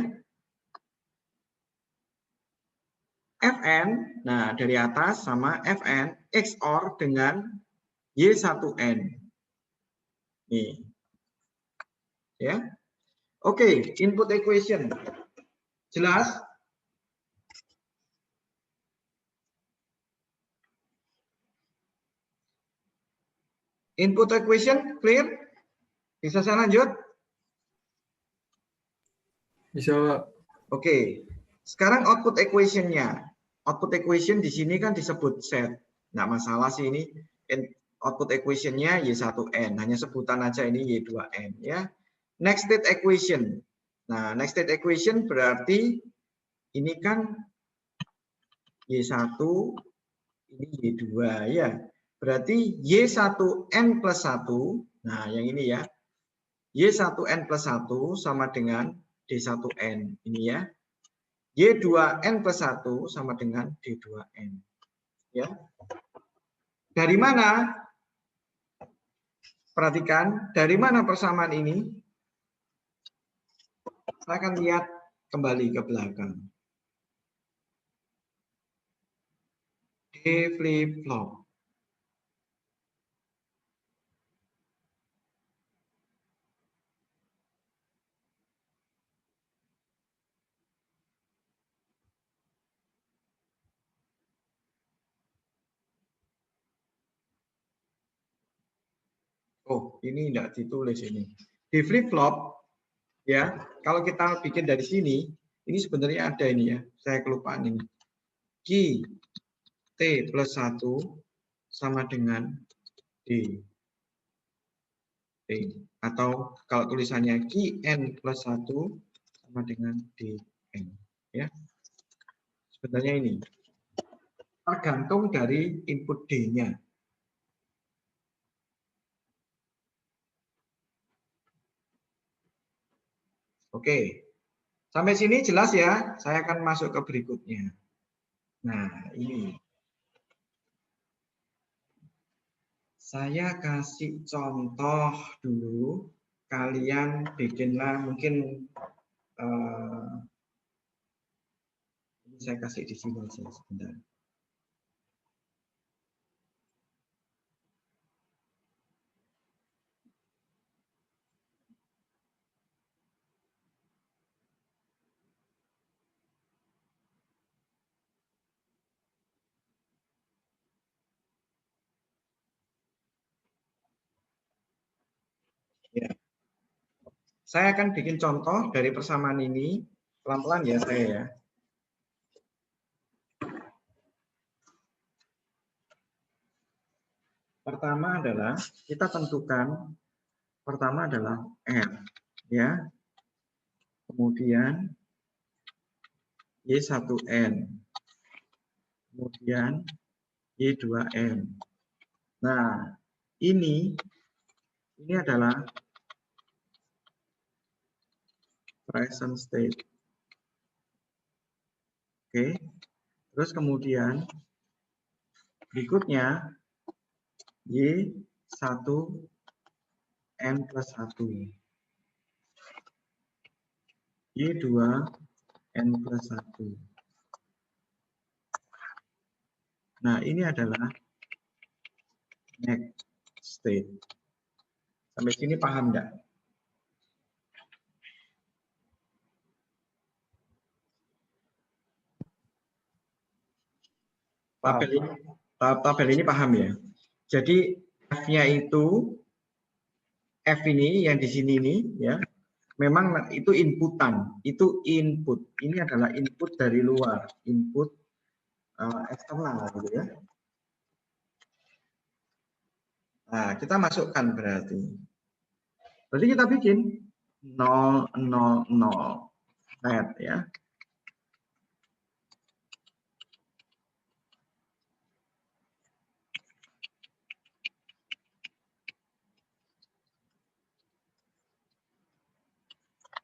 Fn, nah dari atas sama Fn XOR dengan Y1N. Nih. Ya. Oke, input equation. Jelas? Input equation clear? Bisa saya lanjut? Bisa, Pak. Oke. Sekarang output equation-nya. Output equation di sini kan disebut set. Nggak masalah sih ini. Output equation-nya Y1N. Hanya sebutan aja ini Y2N. Ya. Next state equation. Nah, next state equation berarti ini kan Y1, ini Y2. Ya. Berarti Y1N plus 1. Nah, yang ini ya. Y1N plus 1 sama dengan D1N. Ini ya. Y2N plus 1 sama dengan D2N. Ya. Dari mana? Perhatikan, dari mana persamaan ini? Saya akan lihat kembali ke belakang. D flip-flop. Oh, ini tidak ditulis ini. Di flip-flop, ya, kalau kita bikin dari sini, ini sebenarnya ada ini ya, saya kelupaan ini. Q T plus 1 sama dengan D. D. Atau kalau tulisannya Qn plus 1 sama dengan Dn. Ya. Sebenarnya ini. Tergantung dari input D-nya. Oke, sampai sini jelas ya. Saya akan masuk ke berikutnya. Nah, ini. Saya kasih contoh dulu. Kalian bikinlah mungkin ini saya kasih di sini saja sebentar. Ya. Saya akan bikin contoh dari persamaan ini. Pelan-pelan ya saya ya. Pertama adalah kita tentukan pertama adalah R ya. Kemudian Y1N. Kemudian Y2N. Nah, ini adalah present state. Oke. Terus kemudian berikutnya Y1 N plus 1. Y2 N plus 1. Nah, ini adalah next state. Sampai sini paham enggak? Tabel ini paham ya? Jadi F-nya itu, F ini yang di sini ini ya, memang itu inputan, itu input. Ini adalah input dari luar, input eksternal gitu ya. Nah, kita masukkan berarti. Berarti kita bikin 0, 0, 0. Net ya.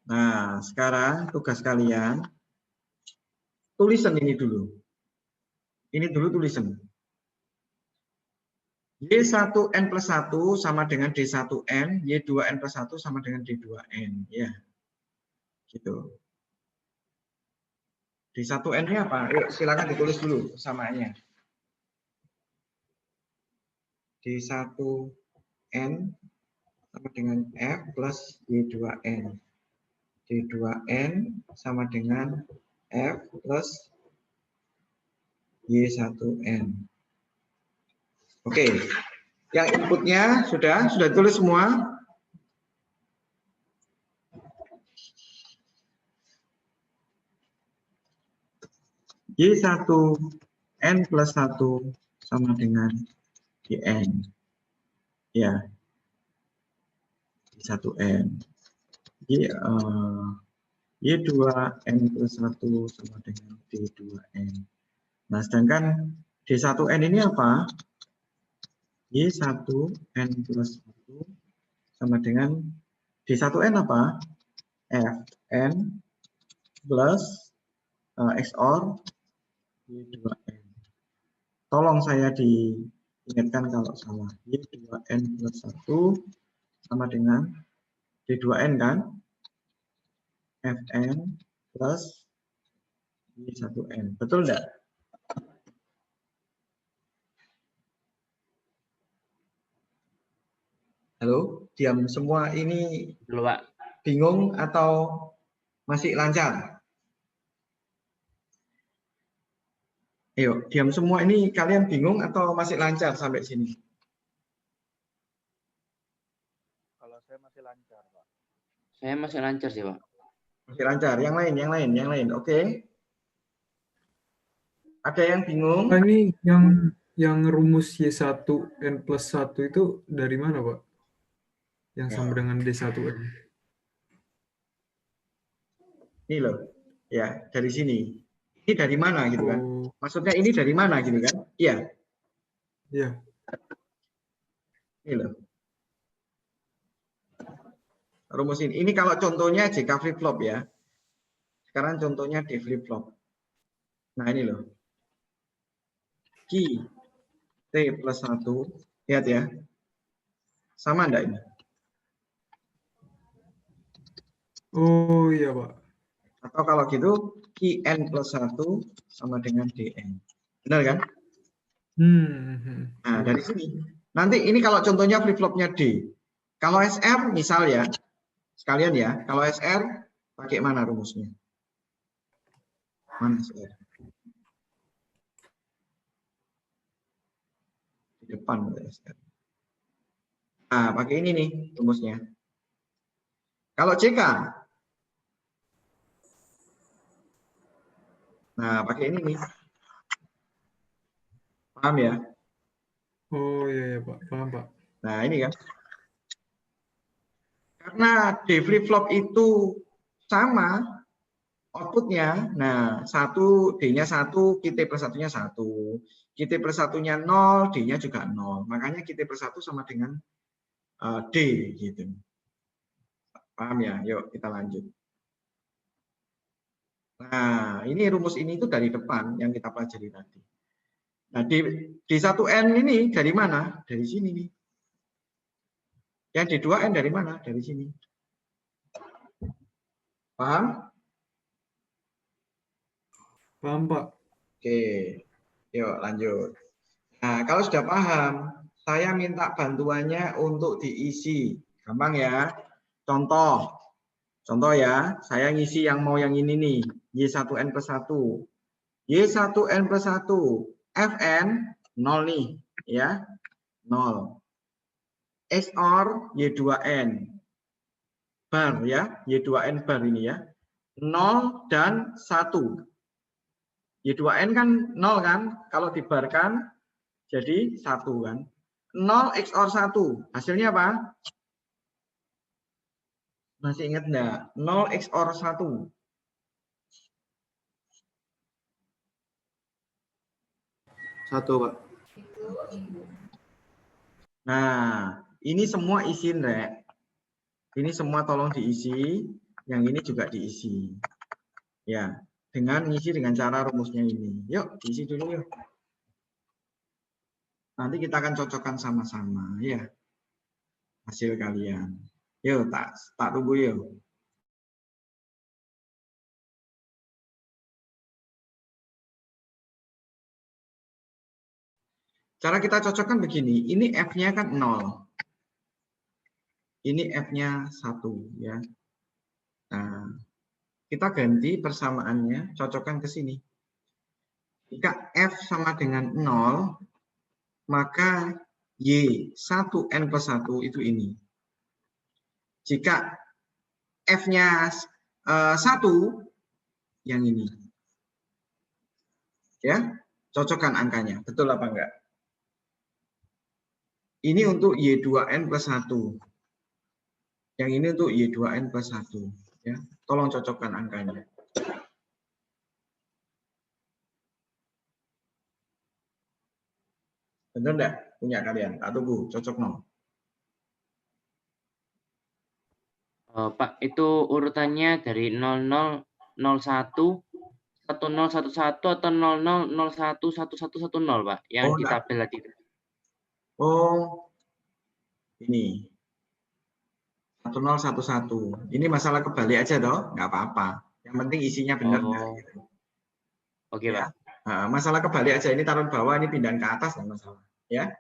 Nah, sekarang tugas kalian tulisan ini dulu. Ini dulu tulisan. Y1N plus 1 sama dengan D1N, Y2N plus 1 sama dengan D2N. Ya, gitu. D1N ini apa? Yuk, silakan ditulis dulu persamaannya. D1N sama dengan F plus Y2N. D2N sama dengan F plus Y1N. Oke, yang inputnya sudah ditulis semua. Y1N plus 1 sama dengan YN. Ya, Y1N. Y2N plus 1 sama dengan D2N. Nah, sedangkan D1N ini apa? Y1N plus 1 sama dengan D1N apa? Fn plus XOR Y2N. Tolong saya diingatkan kalau salah. Y2N plus 1 sama dengan D2N kan? Fn plus Y1N. Betul enggak? Halo, diam semua ini bingung atau masih lancar? Ayo, diam semua ini kalian bingung atau masih lancar sampai sini? Kalau saya masih lancar, Pak. Saya masih lancar sih, Pak. Masih lancar. Yang lain. Oke. Ada yang bingung? Ini yang rumus Y1N plus 1 itu dari mana, Pak? Yang sama dengan D1N. Ini loh. Ya, dari sini. Ini dari mana gitu kan? Maksudnya ini dari mana gitu kan? Iya. Iya. Ini loh. Rumus ini. Ini kalau contohnya JK flip flop ya. Sekarang contohnya D flip flop. Nah, ini loh. Q T plus 1. Lihat ya. Sama enggak ini? Oh iya, Pak. Atau kalau gitu Qn plus 1 sama dengan Dn. Benar kan? Nah, dari sini. Nanti ini kalau contohnya flip flopnya D. Kalau SR misal ya, sekalian ya, kalau SR pakai mana rumusnya? Mana SR? Di depan SR. Nah, pakai ini nih rumusnya. Kalau CK, nah pakai ini nih. Paham ya? Oh iya, Pak. Paham, Pak. Nah, ini kan. Karena D flip flop itu sama outputnya. Nah, D-nya 1, QT plus 1-nya 1. QT plus 1-nya 0, D-nya juga 0. Makanya QT plus 1 sama dengan D gitu. Paham ya? Yuk kita lanjut. Nah, ini rumus ini itu dari depan yang kita pelajari tadi. Nah, di 1N ini dari mana? Dari sini nih. Yang di 2N dari mana? Dari sini. Paham? Paham, Pak. Oke, yuk lanjut. Nah, kalau sudah paham, saya minta bantuannya untuk diisi. Gampang ya. Contoh. Contoh ya, saya ngisi yang mau yang ini nih. Y1N plus 1. Y1N plus 1. Fn 0 nih. Ya, 0. XOR Y2N. Bar ya, Y2N bar ini ya. 0 dan 1. Y2N kan 0 kan? Kalau dibarkan jadi 1 kan. 0 XOR 1. Hasilnya apa? Masih ingat enggak? 0 XOR 1. 1, Pak. Nah, ini semua isin, Rek. Ini semua tolong diisi. Yang ini juga diisi. Ya, dengan ngisi dengan cara rumusnya ini. Yuk, diisi dulu yuk. Nanti kita akan cocokkan sama-sama ya. Hasil kalian. Yuk, tak tunggu yuk. Cara kita cocokkan begini, ini F-nya kan 0. Ini F-nya 1 ya. Nah, kita ganti persamaannya, cocokkan ke sini. Jika F sama dengan 0, maka Y1N plus 1 itu ini. Jika F-nya 1, yang ini. Ya, cocokkan angkanya. Betul apa enggak? Ini untuk Y2N plus 1. Yang ini untuk Y2N plus 1. Ya, tolong cocokkan angkanya. Benar enggak? Punya kalian? Tak tunggu, cocok no. Pak, itu urutannya dari 0001, 1011 atau 00011110, Pak, yang di tabel tadi. Oh, ini 1011. Ini masalah kebalik aja toh, nggak apa-apa. Yang penting isinya benar nggak gitu. Oke, Ya. Pak. Nah, masalah kebalik aja, ini taruh bawah, ini pindahin ke atas, nggak masalah. Ya.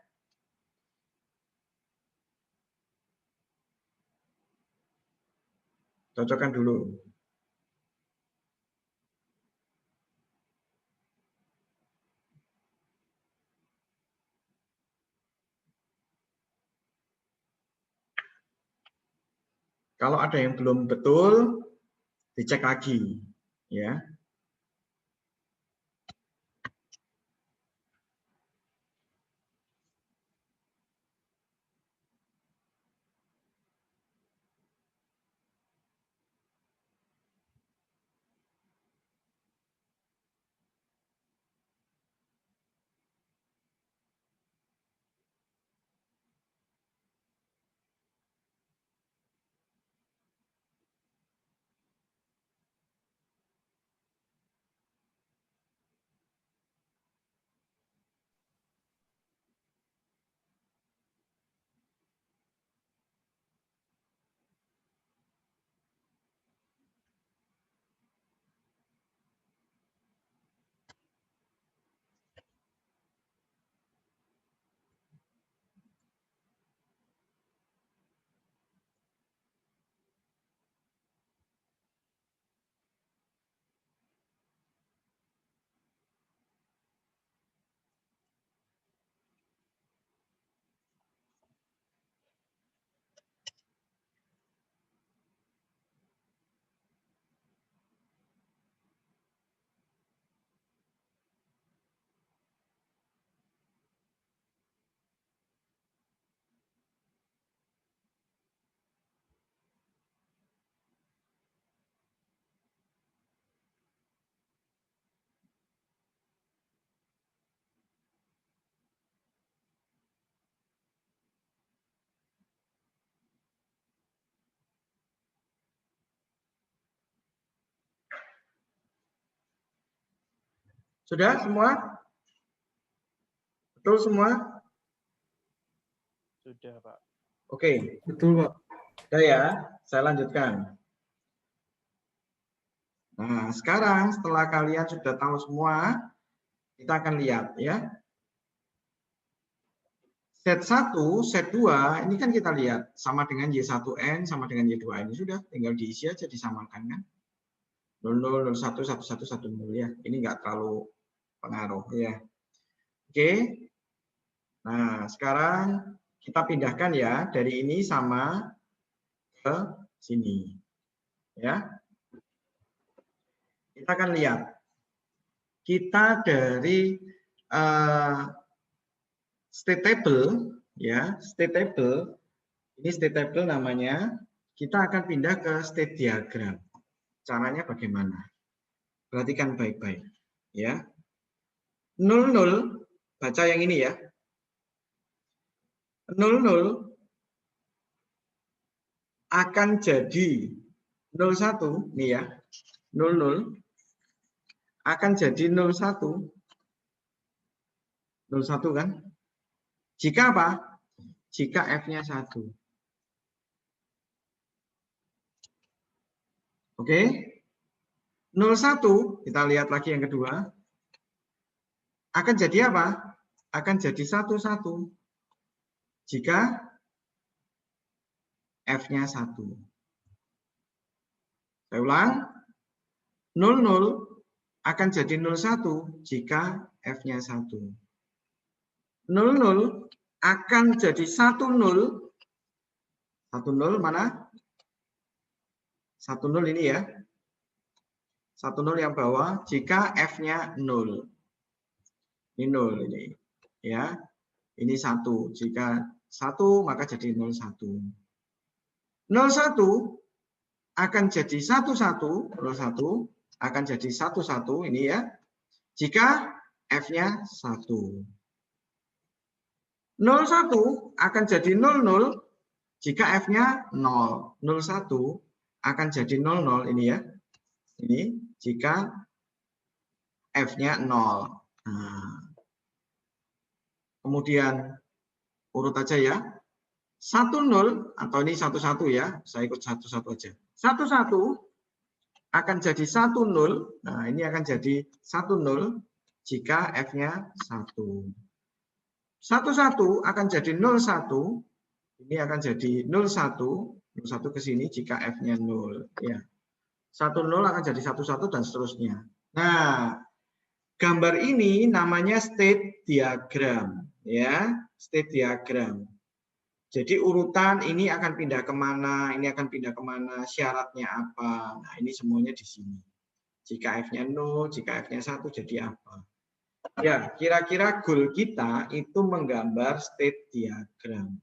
Cocokkan dulu. Kalau ada yang belum betul, dicek lagi, ya. Sudah semua? Betul semua? Sudah, Pak. Oke. Betul, Pak. Sudah ya, saya lanjutkan. Nah, sekarang setelah kalian sudah tahu semua, kita akan lihat ya. Set 1, set 2, ini kan kita lihat sama dengan Y1N sama dengan Y2N. Sudah, tinggal diisi aja, disamakan kan. 00, 01, 11, 10 ya. Ini enggak terlalu pengaruh ya. Oke. Nah, sekarang kita pindahkan ya dari ini sama ke sini. Ya. Kita akan lihat. Kita dari state table ya, state table. Ini state table namanya. Kita akan pindah ke state diagram. Caranya bagaimana? Perhatikan baik-baik ya. 00 baca yang ini ya. 00 akan jadi 01 nih ya. 00 akan jadi 01. 01 kan? Jika apa? Jika F-nya 1. Oke. 01, kita lihat lagi yang kedua. Akan jadi apa? Akan jadi 11. Jika F-nya 1. Saya ulang. 00 akan jadi 01 jika F-nya 1. 00 akan jadi 10. 10 mana? 10 ini ya. 10 yang bawah jika F-nya 0. Ini 0 ini. Ya. Ini 1. Jika 1 maka jadi 01. 01 akan jadi 11. 01 akan jadi 11 ini ya. Jika F-nya 1. 01 akan jadi 00 jika F-nya 0. 01 akan jadi 00 ini ya. Ini jika F-nya 0. Nah. Kemudian urut aja ya. 10 atau ini 11 ya. Saya ikut 11 aja. 11 akan jadi 10. Nah, ini akan jadi 10 jika F-nya 1. 11 akan jadi 01. Ini akan jadi 01. 01 ke sini jika F-nya 0. Ya. 10 akan jadi 11 dan seterusnya. Nah, gambar ini namanya state diagram. Ya, state diagram. Jadi urutan ini akan pindah kemana, ini akan pindah kemana, syaratnya apa. Nah, ini semuanya di sini. Jika F-nya 0, jika F-nya 1, jadi apa. Ya, kira-kira goal kita itu menggambar state diagram.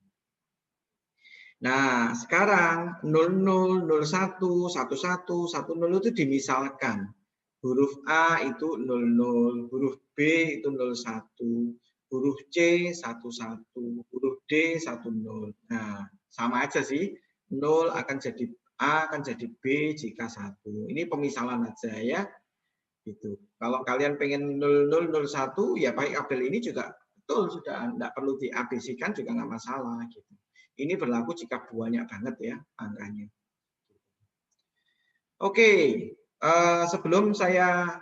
Nah, sekarang 00, 01, 11, 10 itu dimisalkan. Huruf A itu 00, huruf B itu 01, huruf C 11, huruf D 10. Nah, sama aja sih. 0 akan jadi A akan jadi B jika 1. Ini pemisalan aja ya. Gitu. Kalau kalian pengen 00, 01 ya pakai tabel ini juga betul, sudah enggak perlu di ABC-kan juga nggak masalah gitu. Ini berlaku jika banyak banget ya angkanya. Oke, sebelum saya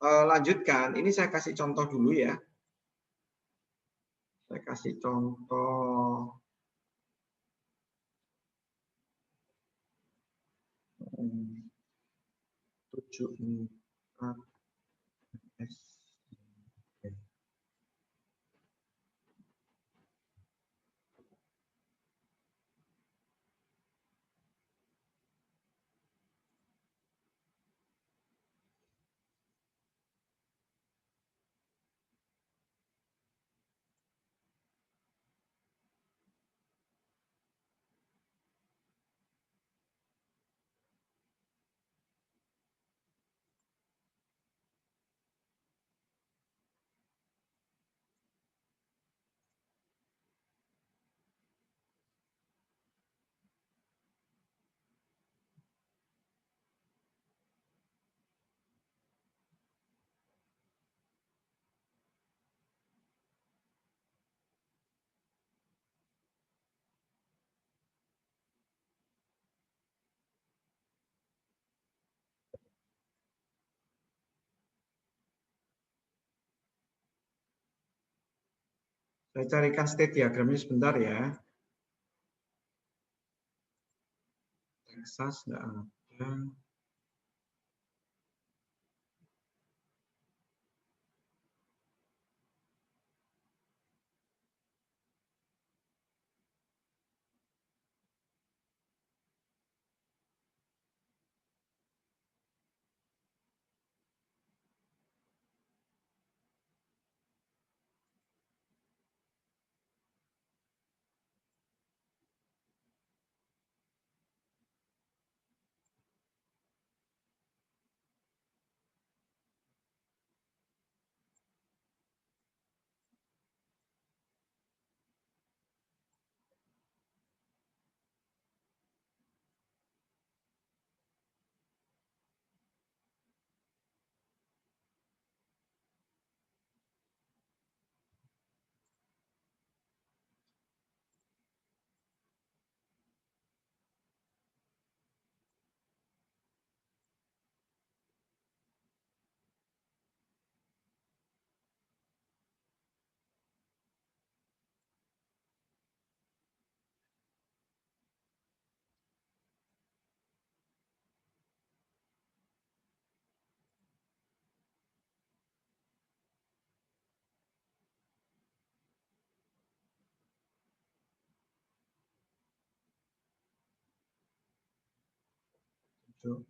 lanjutkan, ini saya kasih contoh dulu ya. Saya kasih contoh. Tujuh empat S. Saya carikan state diagramnya sebentar ya. Texas nggak ada. Itu.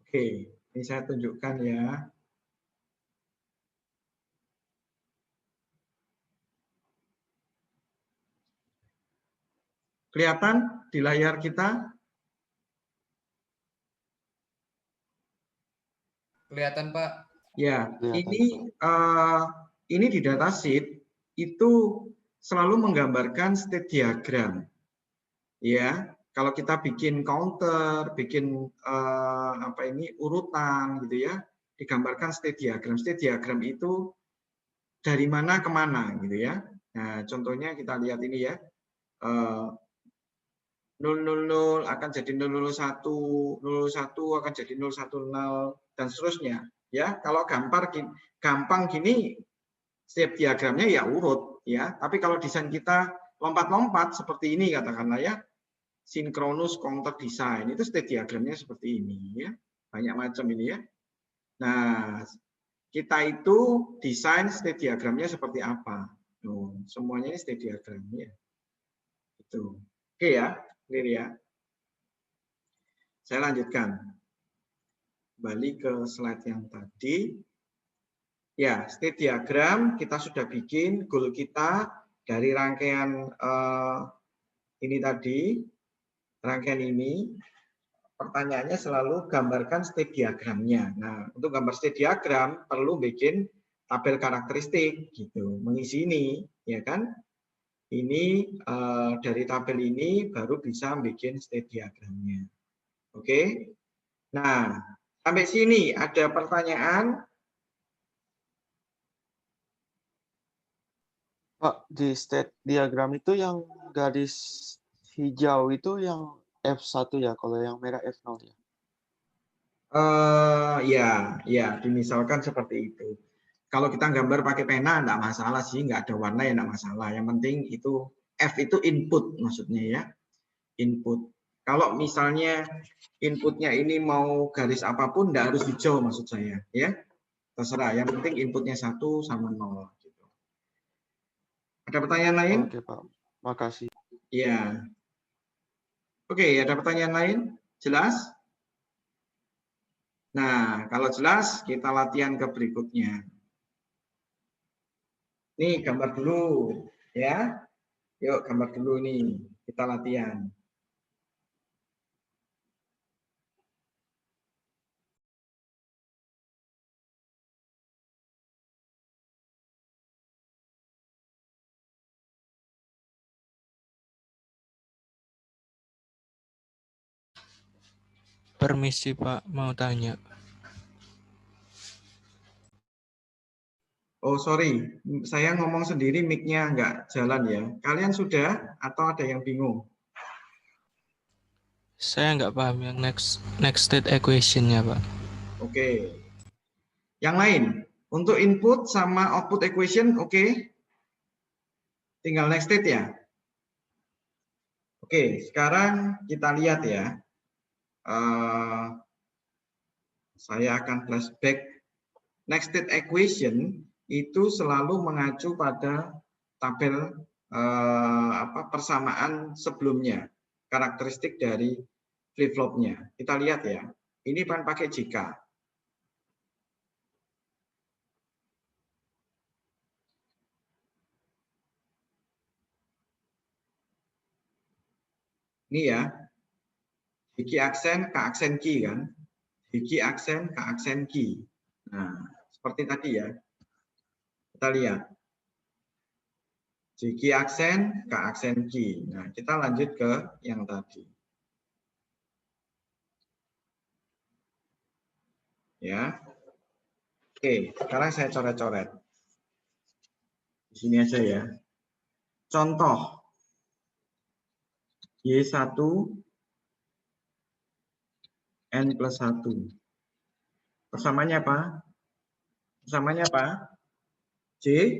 Oke, ini saya tunjukkan ya. Kelihatan di layar kita? Kelihatan, Pak. Ya, Kelihatan, ini di datasheet itu selalu menggambarkan state diagram. Ya, kalau kita bikin counter, bikin urutan gitu ya, digambarkan state diagram. State diagram itu dari mana ke mana gitu ya. Nah, contohnya kita lihat ini ya. 000 akan jadi 001, 001 akan jadi 010 dan seterusnya. Ya, kalau gampang gini setiap diagramnya ya urut ya. Tapi kalau desain kita lompat-lompat seperti ini katakanlah ya, sinkronus counter design itu state diagramnya seperti ini ya. Banyak macam ini ya. Nah, kita itu desain state diagramnya seperti apa? Semuanya ini state diagramnya. Itu. Oke ya, clear ya. Saya lanjutkan. Kembali ke slide yang tadi. Ya, state diagram kita sudah bikin goal kita dari rangkaian ini tadi, rangkaian ini. Pertanyaannya selalu gambarkan state diagramnya. Nah, untuk gambar state diagram perlu bikin tabel karakteristik gitu, mengisi ini, ya kan? Ini dari tabel ini baru bisa bikin state diagramnya. Oke. Nah, sampai sini ada pertanyaan? Pak, di state diagram itu yang garis hijau itu yang F1 ya, kalau yang merah F0 ya? Ya, dimisalkan seperti itu. Kalau kita gambar pakai pena, enggak masalah sih, enggak ada warna ya enggak masalah. Yang penting itu F itu input maksudnya ya, input. Kalau misalnya inputnya ini mau garis apapun, enggak harus hijau maksud saya ya, terserah. Yang penting inputnya 1 sama 0. Gitu. Ada pertanyaan lain? Oke Pak, makasih. Ya. Oke, ada pertanyaan lain? Jelas? Nah, kalau jelas kita latihan ke berikutnya. Nih gambar dulu ya. Yuk gambar dulu nih. Kita latihan. permisi Pak, mau tanya. Oh sorry, saya ngomong sendiri mic-nya nggak jalan ya. Kalian sudah atau ada yang bingung? Saya nggak paham yang next state equation-nya Pak. Oke. Yang lain, untuk input sama output equation, oke? Tinggal next state ya. Oke, sekarang kita lihat ya. Saya akan flashback. Next state equation itu selalu mengacu pada tabel persamaan sebelumnya, karakteristik dari flip-flopnya. Kita lihat ya, ini kan pakai jika. Ini ya, Hiki aksen, K aksen Ki kan. Hiki aksen, K aksen Ki. Nah, seperti tadi ya. Kita lihat. Hiki aksen, K aksen Ki. Nah, kita lanjut ke yang tadi. Ya. Oke, sekarang saya coret-coret. Di sini aja ya. Contoh. Y1 N plus 1. Persamanya apa? Persamanya apa? J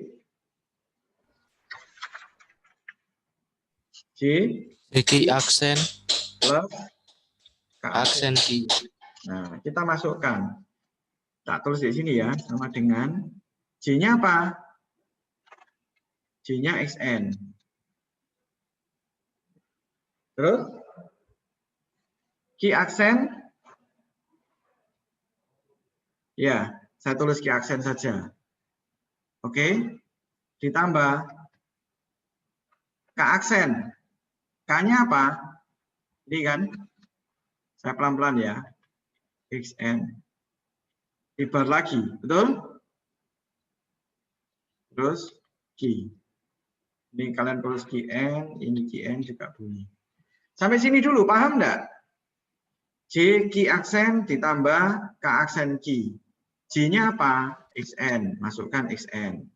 Ki aksen plus K aksen Ki. Nah, kita masukkan. Tak tulis di sini ya, sama dengan J-nya apa? J-nya XN. Terus Ki aksen, ya, saya tulis Ki aksen saja. Oke, ditambah K aksen. K-nya apa? Ini kan, saya pelan-pelan ya. XN. Dibar lagi, betul? Terus Ki. Ini kalian tulis KN, ini KN juga bunyi. Sampai sini dulu, paham enggak? J Ki aksen ditambah K aksen Ki. J-nya apa? XN, masukkan XN.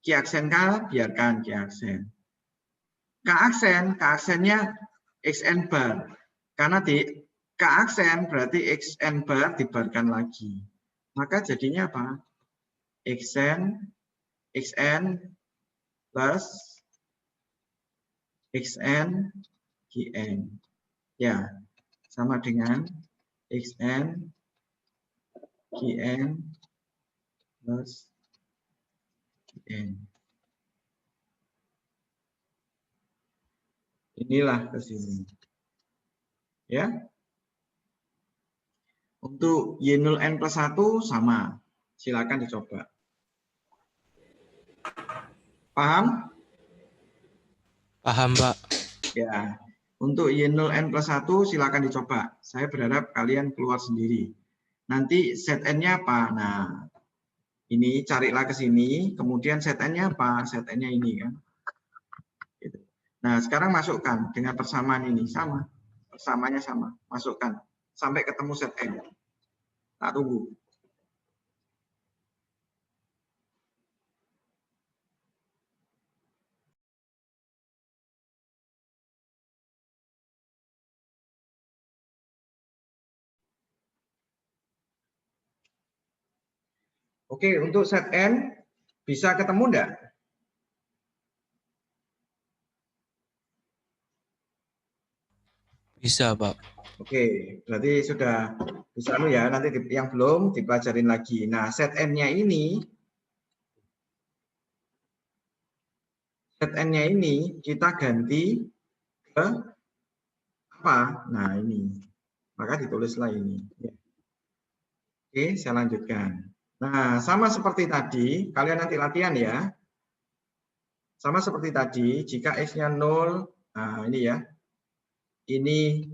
Ki aksen K, biarkan Ki aksen. K aksennya XN bar. Karena di K aksen berarti XN bar dibarkan lagi. Maka jadinya apa? XN plus XN KN. Ya, sama dengan XN KN plus KN. Inilah ke sini. Ya. Untuk Y0N plus 1 sama. Silakan dicoba. Paham? Paham, Pak. Ya. Untuk Y0N plus 1 silakan dicoba. Saya berharap kalian keluar sendiri. Nanti set N-nya apa? Nah, ini carilah ke sini. Kemudian set N-nya apa? Set N-nya ini kan. Nah, sekarang masukkan dengan persamaan ini. Sama. Persamaannya sama. Masukkan. Sampai ketemu set N. Tak tunggu. Oke, untuk set N bisa ketemu enggak? Bisa, Pak. Oke, berarti sudah bisa ya. Nanti yang belum dipelajarin lagi. Nah, set N-nya ini kita ganti ke apa? Nah, ini. Maka ditulislah ini. Oke, saya lanjutkan. Nah, sama seperti tadi, kalian nanti latihan ya. Sama seperti tadi, jika X-nya 0, nah ini ya. Ini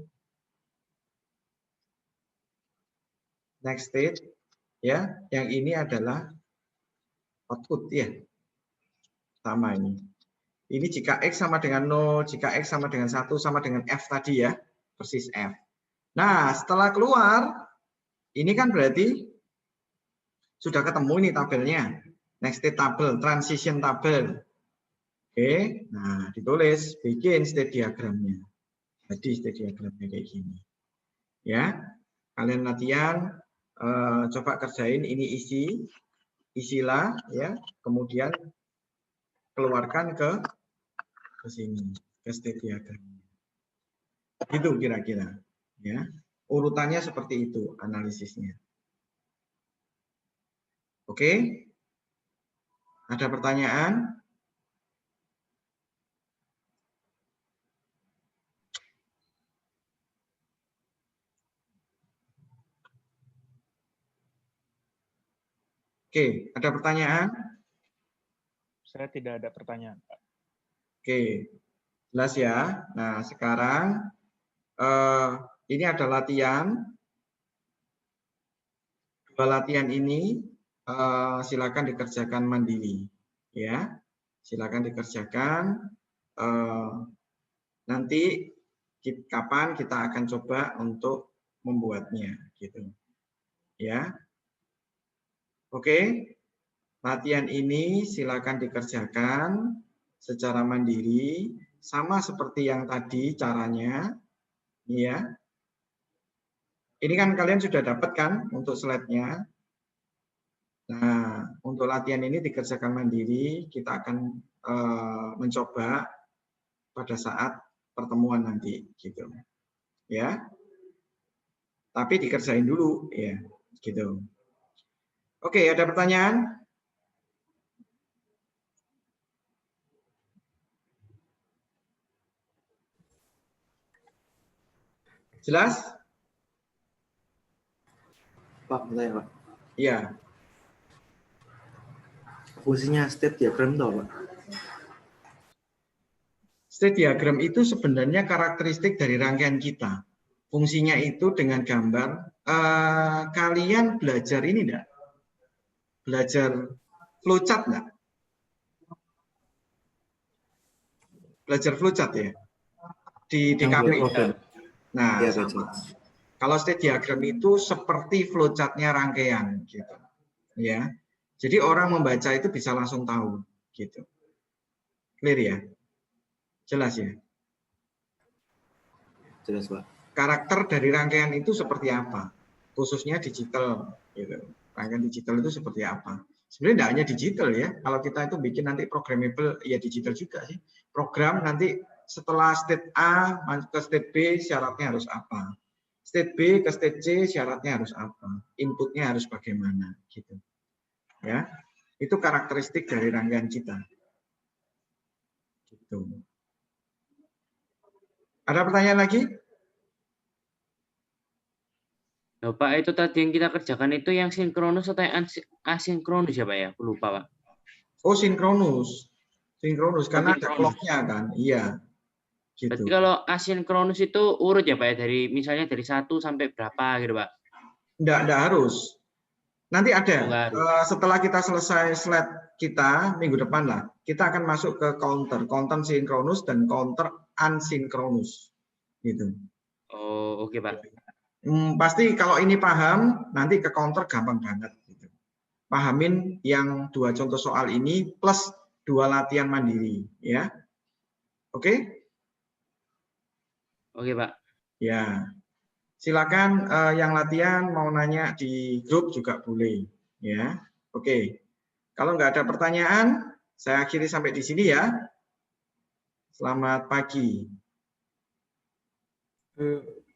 next state, ya. Yang ini adalah output ya. Sama ini. Ini jika X sama dengan 0, jika X sama dengan 1, sama dengan F tadi ya. Persis F. Nah, setelah keluar, ini kan berarti sudah ketemu nih tabelnya. Next state table, transition table. Oke, nah ditulis, bikin state diagramnya. Jadi state diagramnya kayak gini. Ya, kalian latihan, coba kerjain ini isilah ya, kemudian keluarkan ke sini, ke state diagramnya. Gitu kira-kira. Ya, urutannya seperti itu analisisnya. Oke, ada pertanyaan? Oke, ada pertanyaan? Saya tidak ada pertanyaan, Pak. Oke, jelas ya. Nah, sekarang ini ada latihan. Dua latihan ini silakan dikerjakan mandiri, ya. Silakan dikerjakan. Nanti kapan kita akan coba untuk membuatnya, gitu. Ya. Oke. Latihan ini silakan dikerjakan secara mandiri, sama seperti yang tadi caranya, ya. Ini kan kalian sudah dapat kan untuk slide-nya. Nah, untuk latihan ini dikerjakan mandiri, kita akan mencoba pada saat pertemuan nanti, gitu. Ya. Tapi dikerjain dulu, ya, gitu. Oke, ada pertanyaan? Jelas? Pak, bertanya, Pak. Iya. Fungsinya state diagram itu apa? State diagram itu sebenarnya karakteristik dari rangkaian kita. Fungsinya itu dengan gambar. Kalian belajar ini enggak? Belajar flowchart enggak? Belajar flowchart ya? Di DKP. Nah, ya, sama. Kalau state diagram itu seperti flowchart-nya rangkaian gitu. Ya. Jadi orang membaca itu bisa langsung tahu gitu. Clear ya? Jelas ya? Jelas, Pak. Karakter dari rangkaian itu seperti apa? Khususnya digital gitu. Rangkaian digital itu seperti apa? Sebenarnya tidak hanya digital ya. Kalau kita itu bikin nanti programmable ya digital juga sih. Program nanti setelah state A ke state B syaratnya harus apa? State B ke state C syaratnya harus apa? Inputnya harus bagaimana gitu. Ya. Itu karakteristik dari rangkaian kita. Gitu. Ada pertanyaan lagi? Nah, Pak, itu tadi yang kita kerjakan itu yang sinkronus atau yang asinkronus ya, Pak ya? Aku lupa, Pak. Oh, sinkronus. Sinkronus karena ada clock-nya kan. Iya. Gitu. Berarti kalau asinkronus itu urut ya, Pak ya? Dari misalnya dari 1 sampai berapa gitu, Pak? Enggak harus. Nanti ada. Setelah kita selesai slide kita minggu depan lah, kita akan masuk ke counter sinkronus dan counter asinkronus. Gitu. Oh, oke, Pak. Pasti kalau ini paham, nanti ke counter gampang banget. Gitu. Pahamin yang 2 contoh soal ini plus 2 latihan mandiri, ya. Oke? Oke, Pak. Ya. Silakan yang latihan mau nanya di grup juga boleh, ya. Oke. Kalau nggak ada pertanyaan, saya akhiri sampai di sini ya. Selamat pagi.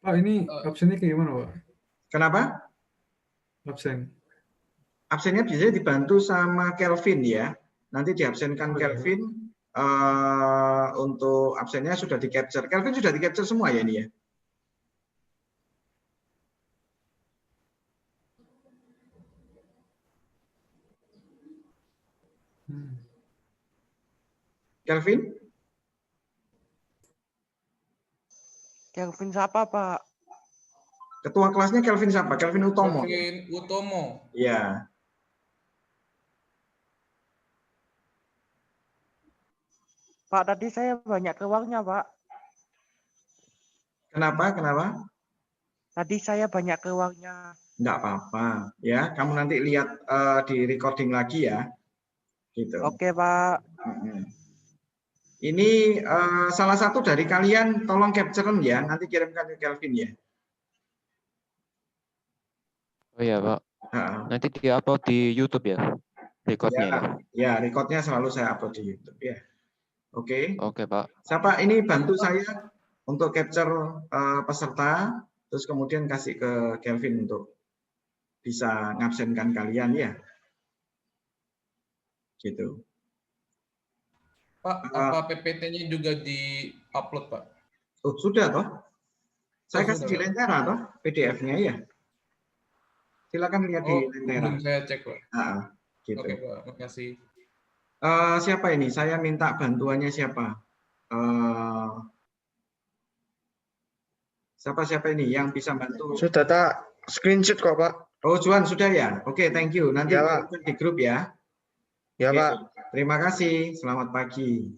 Pak, ini absennya kayak gimana, Pak? Kenapa? Absen. Absennya biasanya dibantu sama Kelvin ya. Nanti diabsenkan Kelvin. Untuk absennya sudah di-capture. Kelvin sudah di-capture semua ya ini ya? Kelvin? Kelvin siapa, Pak? Ketua kelasnya Kelvin siapa? Kelvin Utomo. Kelvin Utomo. Ya. Pak, tadi saya banyak ke uangnya, Pak. Kenapa? Tadi saya banyak keluarnya. Enggak apa-apa ya. Kamu nanti lihat di recording lagi ya. Gitu. Oke, Pak. Ini salah satu dari kalian tolong capture ya, nanti kirimkan ke Kelvin ya. Oh iya, Pak. Nanti di-upload di YouTube ya? Recordnya ya? Ya, recordnya selalu saya upload di YouTube ya. Oke. Oke, Pak. Siapa ini bantu saya untuk capture peserta, terus kemudian kasih ke Kelvin untuk bisa ngabsenkan kalian ya. Gitu. Pak, apa PPT-nya juga di-upload, Pak? Oh, sudah toh? Saya kasih di sudah. Lentera toh, PDF-nya ya. Silakan lihat di Lentera. Belum saya cek, Pak. Gitu. Oke, Pak. Makasih. Siapa ini? Saya minta bantuannya siapa? Siapa ini yang bisa bantu? Sudah tak screenshot kok, Pak. Oh, Juan sudah ya? Oke, thank you. Nanti ya, Pak. di grup ya. Ya, Oke, Pak. Terima kasih. Selamat pagi.